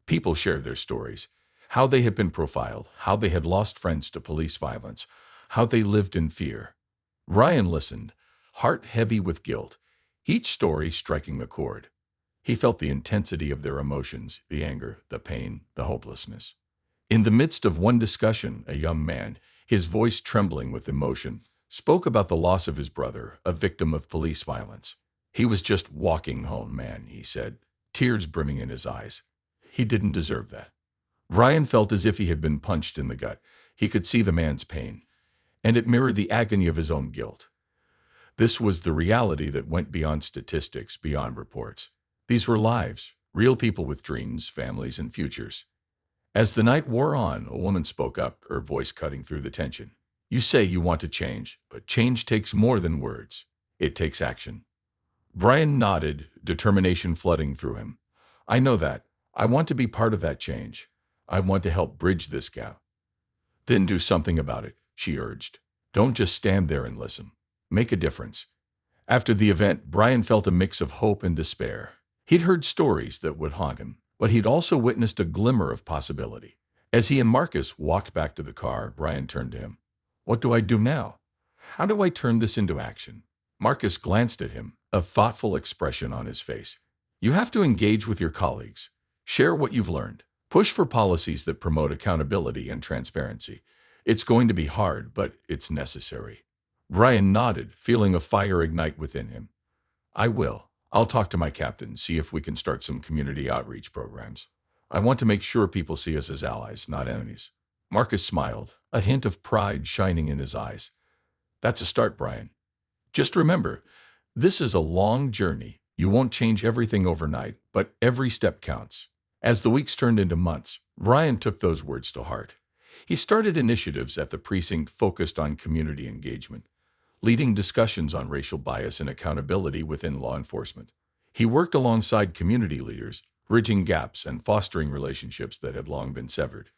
People shared their stories, how they had been profiled, how they had lost friends to police violence, how they lived in fear. Ryan listened, heart heavy with guilt, each story striking a chord. He felt the intensity of their emotions, the anger, the pain, the hopelessness. In the midst of one discussion, a young man, his voice trembling with emotion, spoke about the loss of his brother, a victim of police violence. "He was just walking home, man," he said, tears brimming in his eyes. "He didn't deserve that." Ryan felt as if he had been punched in the gut. He could see the man's pain, and it mirrored the agony of his own guilt. This was the reality that went beyond statistics, beyond reports. These were lives, real people with dreams, families, and futures. As the night wore on, a woman spoke up, her voice cutting through the tension. "You say you want to change, but change takes more than words. It takes action." Brian nodded, determination flooding through him. "I know that. I want to be part of that change. I want to help bridge this gap." "Then do something about it," she urged. "Don't just stand there and listen. Make a difference." After the event, Brian felt a mix of hope and despair. He'd heard stories that would haunt him, but he'd also witnessed a glimmer of possibility. As he and Marcus walked back to the car, Brian turned to him. "What do I do now? How do I turn this into action?" Marcus glanced at him, a thoughtful expression on his face. "You have to engage with your colleagues. Share what you've learned. Push for policies that promote accountability and transparency. It's going to be hard, but it's necessary. Brian nodded, feeling a fire ignite within him. I will. I'll talk to my captain, see if we can start some community outreach programs. I want to make sure people see us as allies, not enemies. Marcus smiled, a hint of pride shining in his eyes. That's a start, Brian. Just remember, this is a long journey. You won't change everything overnight, but every step counts. As the weeks turned into months, Brian took those words to heart. He started initiatives at the precinct focused on community engagement, leading discussions on racial bias and accountability within law enforcement. He worked alongside community leaders, bridging gaps and fostering relationships that had long been severed.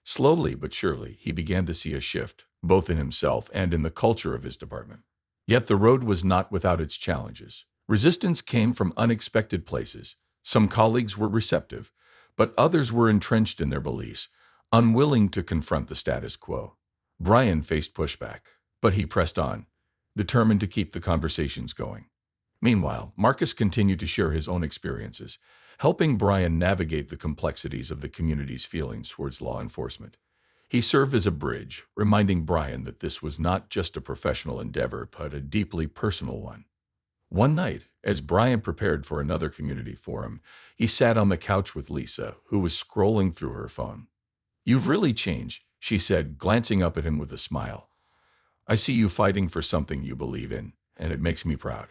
Slowly but surely, he began to see a shift, both in himself and in the culture of his department. Yet the road was not without its challenges. Resistance came from unexpected places. Some colleagues were receptive, but others were entrenched in their beliefs, unwilling to confront the status quo. Brian faced pushback, but he pressed on, determined to keep the conversations going. Meanwhile, Marcus continued to share his own experiences, helping Brian navigate the complexities of the community's feelings towards law enforcement. He served as a bridge, reminding Brian that this was not just a professional endeavor, but a deeply personal one. One night, as Brian prepared for another community forum, he sat on the couch with Lisa, who was scrolling through her phone. "You've really changed," she said, glancing up at him with a smile. "I see you fighting for something you believe in, and it makes me proud."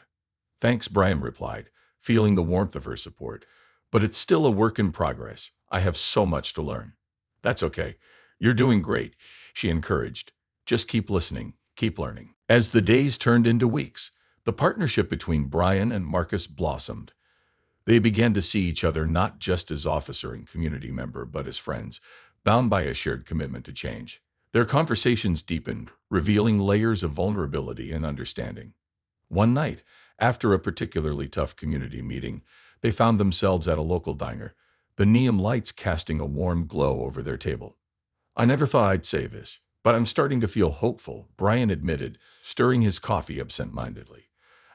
"Thanks," Brian replied, feeling the warmth of her support. "But it's still a work in progress. I have so much to learn." "That's okay. You're doing great," she encouraged. "Just keep listening, keep learning." As the days turned into weeks, the partnership between Brian and Marcus blossomed. They began to see each other not just as officer and community member, but as friends, bound by a shared commitment to change. Their conversations deepened, revealing layers of vulnerability and understanding. One night, after a particularly tough community meeting, they found themselves at a local diner, the neon lights casting a warm glow over their table. "I never thought I'd say this, but I'm starting to feel hopeful," Brian admitted, stirring his coffee absent-mindedly.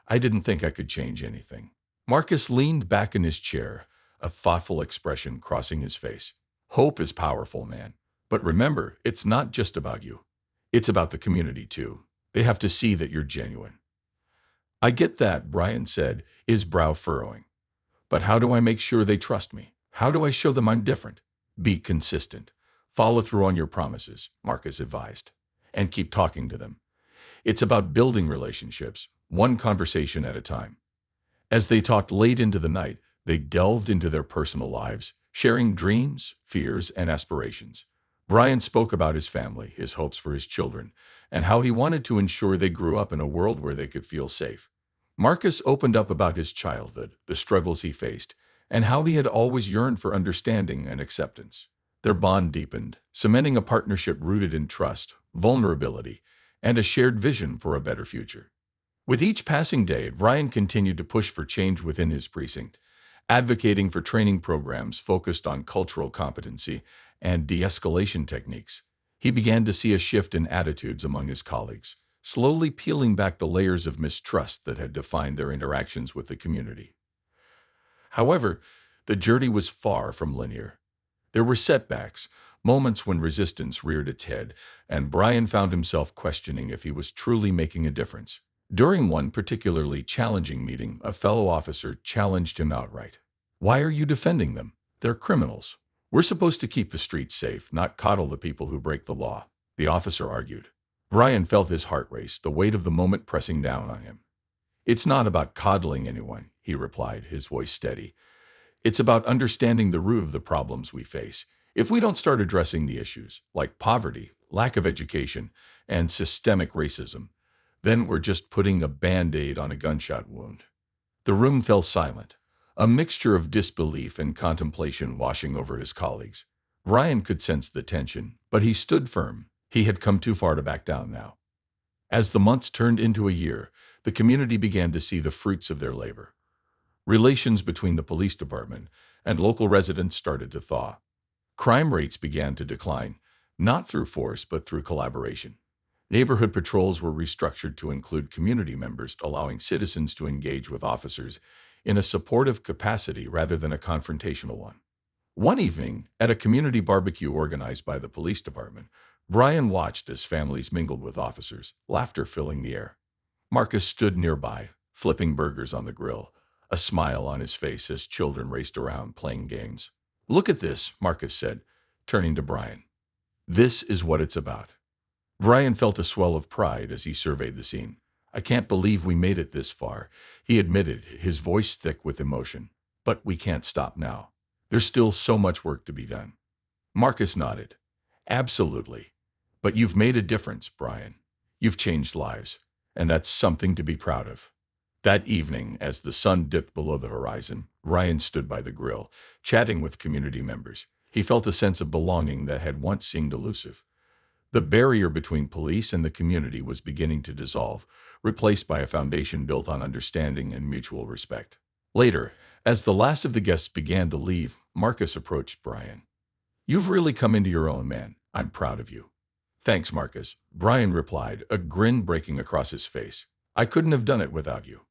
"I didn't think I could change anything." Marcus leaned back in his chair, a thoughtful expression crossing his face. "Hope is powerful, man. But remember, it's not just about you. It's about the community, too. They have to see that you're genuine." "I get that," Brian said, his brow furrowing. "But how do I make sure they trust me? How do I show them I'm different?" "Be consistent. Follow through on your promises," Marcus advised. "And keep talking to them. It's about building relationships, one conversation at a time." As they talked late into the night, they delved into their personal lives, sharing dreams, fears, and aspirations. Brian spoke about his family, his hopes for his children, and how he wanted to ensure they grew up in a world where they could feel safe. Marcus opened up about his childhood, the struggles he faced, and how he had always yearned for understanding and acceptance. Their bond deepened, cementing a partnership rooted in trust, vulnerability, and a shared vision for a better future. With each passing day, Brian continued to push for change within his precinct, advocating for training programs focused on cultural competency and de-escalation techniques. He began to see a shift in attitudes among his colleagues, slowly peeling back the layers of mistrust that had defined their interactions with the community. However, the journey was far from linear. There were setbacks, moments when resistance reared its head, and Brian found himself questioning if he was truly making a difference. During one particularly challenging meeting, a fellow officer challenged him outright. "Why are you defending them? They're criminals. We're supposed to keep the streets safe, not coddle the people who break the law," the officer argued. Brian felt his heart race, the weight of the moment pressing down on him. "It's not about coddling anyone," he replied, his voice steady. "It's about understanding the root of the problems we face. If we don't start addressing the issues, like poverty, lack of education, and systemic racism, then we're just putting a Band-Aid on a gunshot wound." The room fell silent, a mixture of disbelief and contemplation washing over his colleagues. Ryan could sense the tension, but he stood firm. He had come too far to back down now. As the months turned into a year, the community began to see the fruits of their labor. Relations between the police department and local residents started to thaw. Crime rates began to decline, not through force but through collaboration. Neighborhood patrols were restructured to include community members, allowing citizens to engage with officers in a supportive capacity rather than a confrontational one. One evening, at a community barbecue organized by the police department, Brian watched as families mingled with officers, laughter filling the air. Marcus stood nearby, flipping burgers on the grill, a smile on his face as children raced around playing games. "Look at this," Marcus said, turning to Brian. "This is what it's about." Brian felt a swell of pride as he surveyed the scene. "I can't believe we made it this far," he admitted, his voice thick with emotion. "But we can't stop now. There's still so much work to be done." Marcus nodded. "Absolutely. But you've made a difference, Brian. You've changed lives, and that's something to be proud of." That evening, as the sun dipped below the horizon, Ryan stood by the grill, chatting with community members. He felt a sense of belonging that had once seemed elusive. The barrier between police and the community was beginning to dissolve, replaced by a foundation built on understanding and mutual respect. Later, as the last of the guests began to leave, Marcus approached Brian. "You've really come into your own, man. I'm proud of you." "Thanks, Marcus," Brian replied, a grin breaking across his face. "I couldn't have done it without you."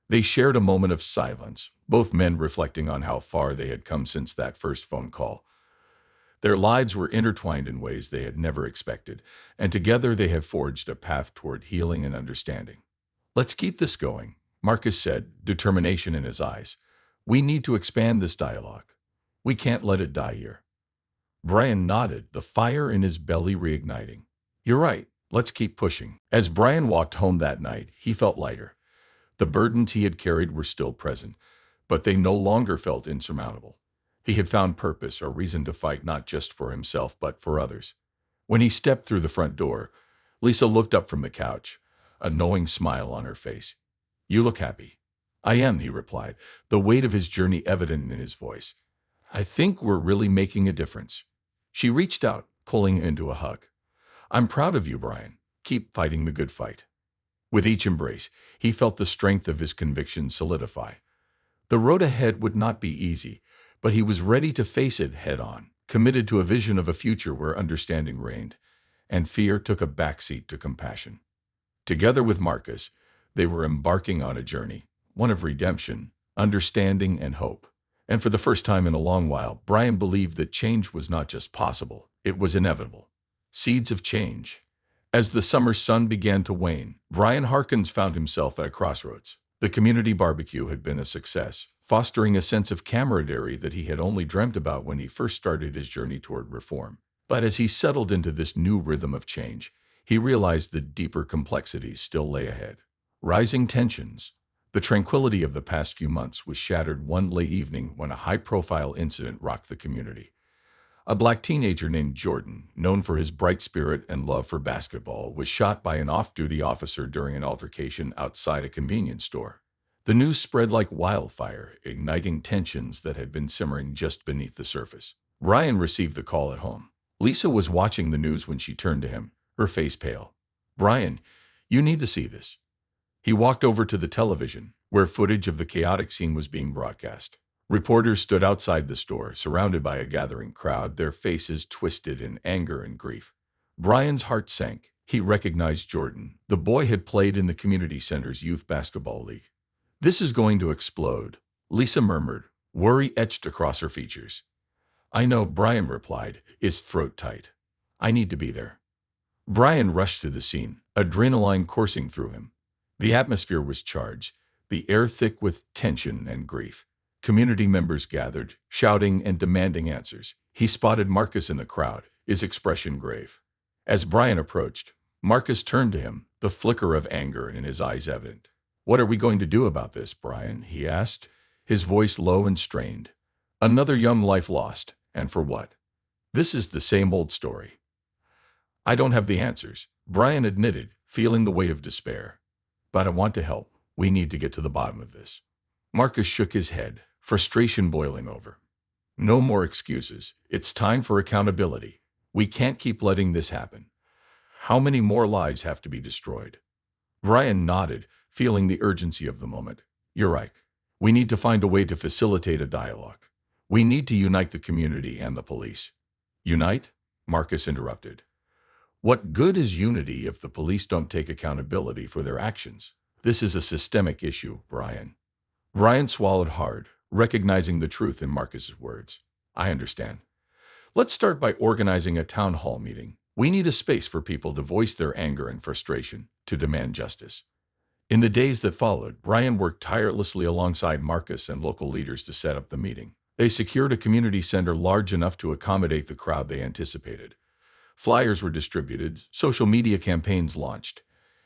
They shared a moment of silence, both men reflecting on how far they had come since that first phone call. Their lives were intertwined in ways they had never expected, and together they have forged a path toward healing and understanding. "Let's keep this going," Marcus said, determination in his eyes. "We need to expand this dialogue. We can't let it die here." Brian nodded, the fire in his belly reigniting. "You're right. Let's keep pushing." As Brian walked home that night, he felt lighter. The burdens he had carried were still present, but they no longer felt insurmountable. He had found purpose, a reason to fight not just for himself but for others. When he stepped through the front door, Lisa looked up from the couch, a knowing smile on her face. "You look happy." "I am," he replied, the weight of his journey evident in his voice. "I think we're really making a difference." She reached out, pulling him into a hug. "I'm proud of you, Brian. Keep fighting the good fight." With each embrace, he felt the strength of his convictions solidify. The road ahead would not be easy, but he was ready to face it head-on, committed to a vision of a future where understanding reigned, and fear took a backseat to compassion. Together with Marcus, they were embarking on a journey, one of redemption, understanding, and hope. And for the first time in a long while, Brian believed that change was not just possible, it was inevitable. Seeds of change. As the summer sun began to wane, Brian Harkins found himself at a crossroads. The community barbecue had been a success, fostering a sense of camaraderie that he had only dreamt about when he first started his journey toward reform. But as he settled into this new rhythm of change, he realized that deeper complexities still lay ahead. Rising tensions. The tranquility of the past few months was shattered one late evening when a high-profile incident rocked the community. A black teenager named Jordan, known for his bright spirit and love for basketball, was shot by an off-duty officer during an altercation outside a convenience store. The news spread like wildfire, igniting tensions that had been simmering just beneath the surface. Ryan received the call at home. Lisa was watching the news when she turned to him, her face pale. "Brian, you need to see this." He walked over to the television, where footage of the chaotic scene was being broadcast. Reporters stood outside the store, surrounded by a gathering crowd, their faces twisted in anger and grief. Brian's heart sank. He recognized Jordan. The boy had played in the community center's youth basketball league. "This is going to explode," Lisa murmured, worry etched across her features. "I know," Brian replied, his throat tight. "I need to be there." Brian rushed to the scene, adrenaline coursing through him. The atmosphere was charged, the air thick with tension and grief. Community members gathered, shouting and demanding answers. He spotted Marcus in the crowd, his expression grave. As Brian approached, Marcus turned to him, the flicker of anger in his eyes evident. "What are we going to do about this, Brian?" he asked, his voice low and strained. "Another young life lost, and for what?" "This is the same old story." "I don't have the answers," Brian admitted, feeling the weight of despair. "But I want to help. We need to get to the bottom of this." Marcus shook his head, frustration boiling over. "No more excuses. It's time for accountability. We can't keep letting this happen. How many more lives have to be destroyed?" Brian nodded, feeling the urgency of the moment. "You're right. We need to find a way to facilitate a dialogue. We need to unite the community and the police." "Unite?" Marcus interrupted. "What good is unity if the police don't take accountability for their actions? This is a systemic issue, Brian." Brian swallowed hard, recognizing the truth in Marcus's words. I understand. Let's start by organizing a town hall meeting. We need a space for people to voice their anger and frustration, to demand justice. In the days that followed, Brian worked tirelessly alongside Marcus and local leaders to set up the meeting. They secured a community center large enough to accommodate the crowd they anticipated. Flyers were distributed, social media campaigns launched,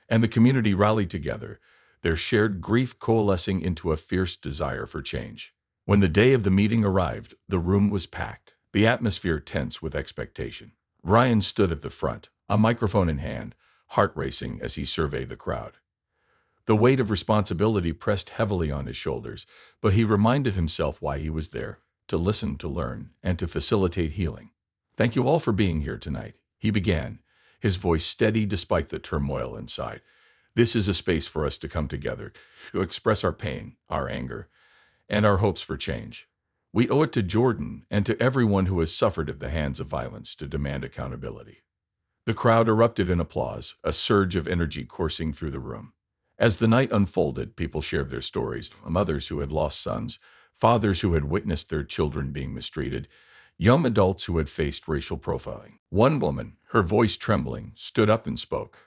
and the community rallied together, their shared grief coalescing into a fierce desire for change. When the day of the meeting arrived, the room was packed, the atmosphere tense with expectation. Ryan stood at the front, a microphone in hand, heart racing as he surveyed the crowd. The weight of responsibility pressed heavily on his shoulders, but he reminded himself why he was there: to listen, to learn, and to facilitate healing. Thank you all for being here tonight, he began, his voice steady despite the turmoil inside. This is a space for us to come together, to express our pain, our anger, and our hopes for change. We owe it to Jordan and to everyone who has suffered at the hands of violence to demand accountability. The crowd erupted in applause, a surge of energy coursing through the room. As the night unfolded, people shared their stories: mothers who had lost sons, fathers who had witnessed their children being mistreated, young adults who had faced racial profiling. One woman, her voice trembling, stood up and spoke.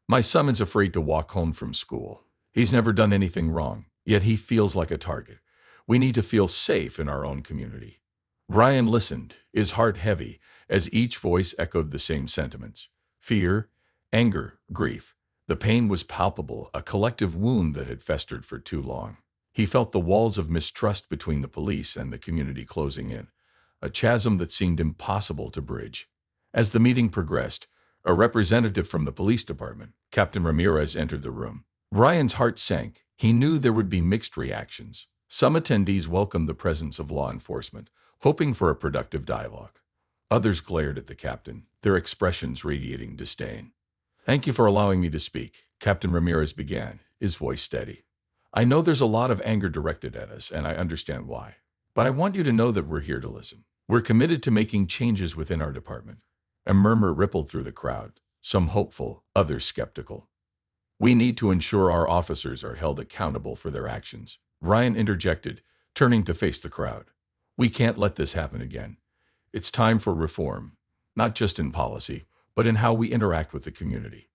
My son is afraid to walk home from school. He's never done anything wrong, yet he feels like a target. We need to feel safe in our own community. Ryan listened, his heart heavy, as each voice echoed the same sentiments: fear, anger, grief. The pain was palpable, a collective wound that had festered for too long. He felt the walls of mistrust between the police and the community closing in, a chasm that seemed impossible to bridge. As the meeting progressed, a representative from the police department, Captain Ramirez, entered the room. Ryan's heart sank. He knew there would be mixed reactions. Some attendees welcomed the presence of law enforcement, hoping for a productive dialogue. Others glared at the captain, their expressions radiating disdain. Thank you for allowing me to speak, Captain Ramirez began, his voice steady. I know there's a lot of anger directed at us, and I understand why. But I want you to know that we're here to listen. We're committed to making changes within our department. A murmur rippled through the crowd, some hopeful, others skeptical. We need to ensure our officers are held accountable for their actions, Ryan interjected, turning to face the crowd. We can't let this happen again. It's time for reform, not just in policy, but in how we interact with the community.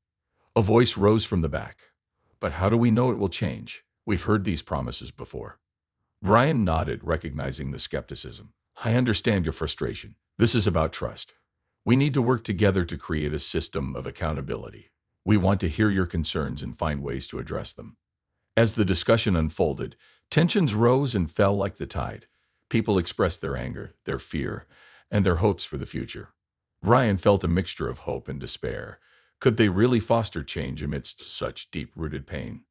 A voice rose from the back. But how do we know it will change? We've heard these promises before. Ryan nodded, recognizing the skepticism. I understand your frustration. This is about trust. We need to work together to create a system of accountability. We want to hear your concerns and find ways to address them. As the discussion unfolded, tensions rose and fell like the tide. People expressed their anger, their fear, and their hopes for the future. Ryan felt a mixture of hope and despair. Could they really foster change amidst such deep-rooted pain?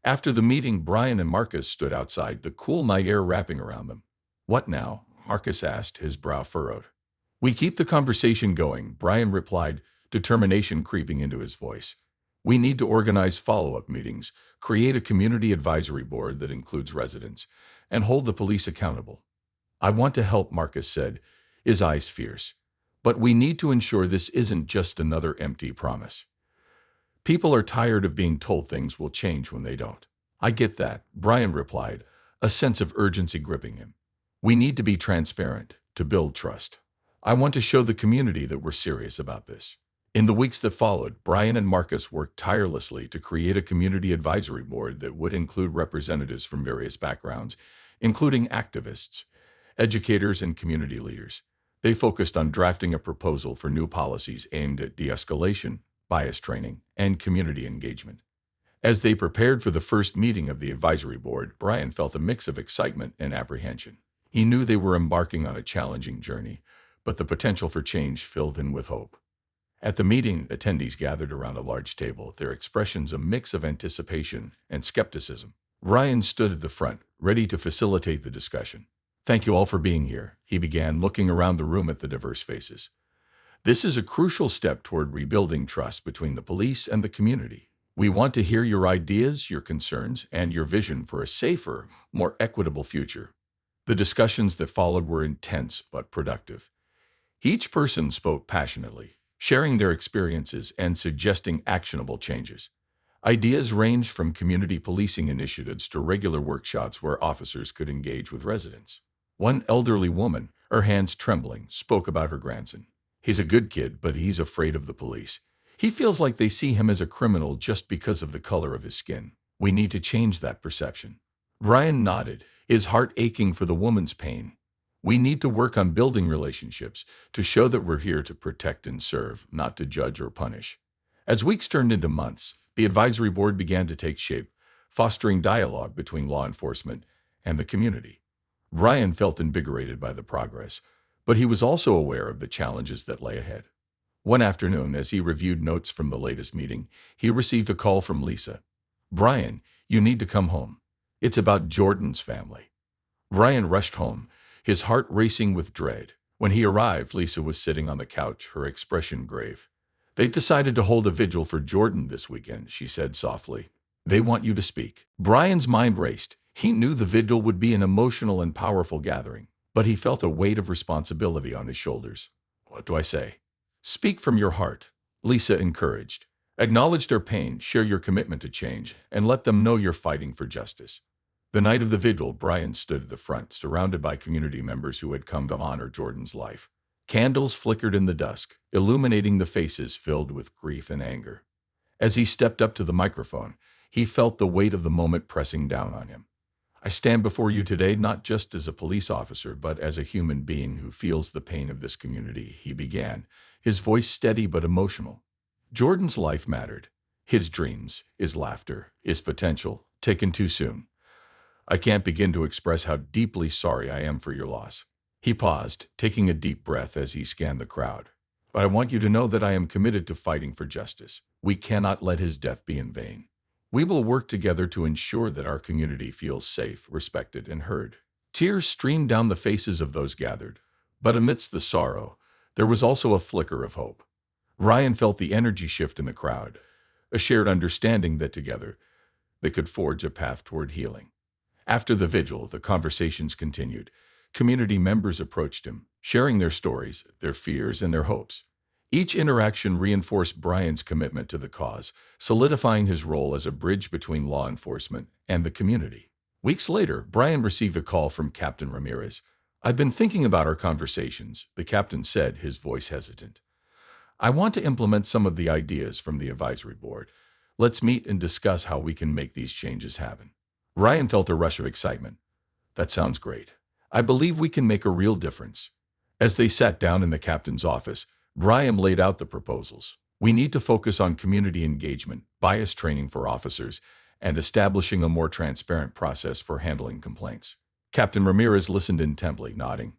After the meeting, Brian and Marcus stood outside, the cool night air wrapping around them. What now? Marcus asked, his brow furrowed. We keep the conversation going, Brian replied, determination creeping into his voice. We need to organize follow-up meetings, create a community advisory board that includes residents, and hold the police accountable. I want to help, Marcus said, his eyes fierce. But we need to ensure this isn't just another empty promise. People are tired of being told things will change when they don't. I get that, Brian replied, a sense of urgency gripping him. We need to be transparent, to build trust. I want to show the community that we're serious about this. In the weeks that followed, Brian and Marcus worked tirelessly to create a community advisory board that would include representatives from various backgrounds, including activists, educators, and community leaders. They focused on drafting a proposal for new policies aimed at de-escalation, bias training, and community engagement. As they prepared for the first meeting of the advisory board, Brian felt a mix of excitement and apprehension. He knew they were embarking on a challenging journey, but the potential for change filled him with hope. At the meeting, attendees gathered around a large table, their expressions a mix of anticipation and skepticism. Ryan stood at the front, ready to facilitate the discussion. Thank you all for being here, he began, looking around the room at the diverse faces. This is a crucial step toward rebuilding trust between the police and the community. We want to hear your ideas, your concerns, and your vision for a safer, more equitable future. The discussions that followed were intense but productive. Each person spoke passionately, sharing their experiences and suggesting actionable changes. Ideas ranged from community policing initiatives to regular workshops where officers could engage with residents. One elderly woman, her hands trembling, spoke about her grandson. He's a good kid, but he's afraid of the police. He feels like they see him as a criminal just because of the color of his skin. We need to change that perception. Brian nodded, his heart aching for the woman's pain. We need to work on building relationships to show that we're here to protect and serve, not to judge or punish. As weeks turned into months, the advisory board began to take shape, fostering dialogue between law enforcement and the community. Brian felt invigorated by the progress, but he was also aware of the challenges that lay ahead. One afternoon, as he reviewed notes from the latest meeting, he received a call from Lisa. "Brian, you need to come home. It's about Jordan's family." Brian rushed home, his heart racing with dread. When he arrived, Lisa was sitting on the couch, her expression grave. "They decided to hold a vigil for Jordan this weekend," she said softly. "They want you to speak." Brian's mind raced. He knew the vigil would be an emotional and powerful gathering, but he felt a weight of responsibility on his shoulders. "What do I say?" "Speak from your heart," Lisa encouraged. "Acknowledge their pain, share your commitment to change, and let them know you're fighting for justice." The night of the vigil, Brian stood at the front, surrounded by community members who had come to honor Jordan's life. Candles flickered in the dusk, illuminating the faces filled with grief and anger. As he stepped up to the microphone, he felt the weight of the moment pressing down on him. "I stand before you today not just as a police officer, but as a human being who feels the pain of this community," he began, his voice steady but emotional. Jordan's life mattered. His dreams, his laughter, his potential, taken too soon. "I can't begin to express how deeply sorry I am for your loss." He paused, taking a deep breath as he scanned the crowd. "But I want you to know that I am committed to fighting for justice. We cannot let his death be in vain. We will work together to ensure that our community feels safe, respected, and heard." Tears streamed down the faces of those gathered, but amidst the sorrow, there was also a flicker of hope. Ryan felt the energy shift in the crowd, a shared understanding that together they could forge a path toward healing. After the vigil, the conversations continued. Community members approached him, sharing their stories, their fears, and their hopes. Each interaction reinforced Brian's commitment to the cause, solidifying his role as a bridge between law enforcement and the community. Weeks later, Brian received a call from Captain Ramirez. "I've been thinking about our conversations," the captain said, his voice hesitant. "I want to implement some of the ideas from the advisory board. Let's meet and discuss how we can make these changes happen." Ryan felt a rush of excitement. "That sounds great. I believe we can make a real difference." As they sat down in the captain's office, Brian laid out the proposals. "We need to focus on community engagement, bias training for officers, and establishing a more transparent process for handling complaints." Captain Ramirez listened intently, nodding.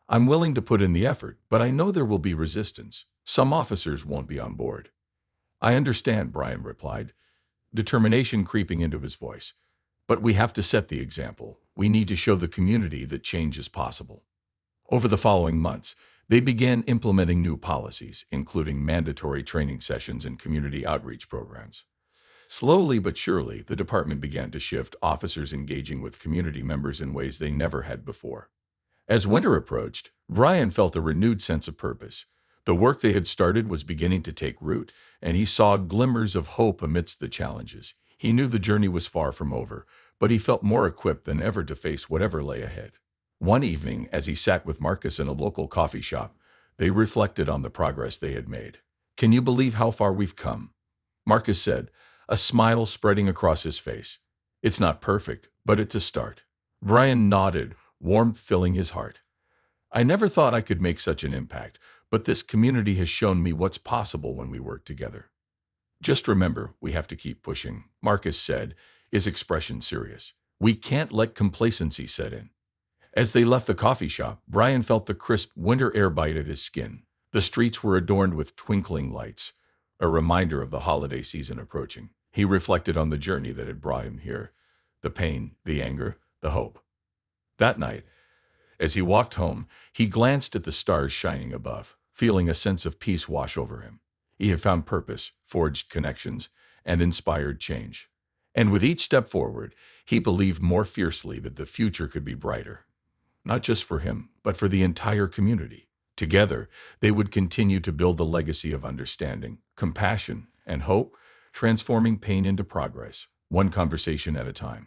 "I'm willing to put in the effort, but I know there will be resistance. Some officers won't be on board." "I understand," Brian replied, determination creeping into his voice. "But we have to set the example. We need to show the community that change is possible." Over the following months, they began implementing new policies, including mandatory training sessions and community outreach programs. Slowly but surely, the department began to shift, officers engaging with community members in ways they never had before. As winter approached, Brian felt a renewed sense of purpose. The work they had started was beginning to take root, and he saw glimmers of hope amidst the challenges. He knew the journey was far from over, but he felt more equipped than ever to face whatever lay ahead. One evening, as he sat with Marcus in a local coffee shop, they reflected on the progress they had made. "Can you believe how far we've come?" Marcus said, a smile spreading across his face. "It's not perfect, but it's a start." Brian nodded, warmth filling his heart. "I never thought I could make such an impact, but this community has shown me what's possible when we work together." "Just remember, we have to keep pushing," Marcus said, his expression serious. "We can't let complacency set in." As they left the coffee shop, Brian felt the crisp winter air bite at his skin. The streets were adorned with twinkling lights, a reminder of the holiday season approaching. He reflected on the journey that had brought him here, the pain, the anger, the hope. That night, as he walked home, he glanced at the stars shining above, feeling a sense of peace wash over him. He had found purpose, forged connections, and inspired change. And with each step forward, he believed more fiercely that the future could be brighter, not just for him, but for the entire community. Together, they would continue to build the legacy of understanding, compassion, and hope, transforming pain into progress, one conversation at a time.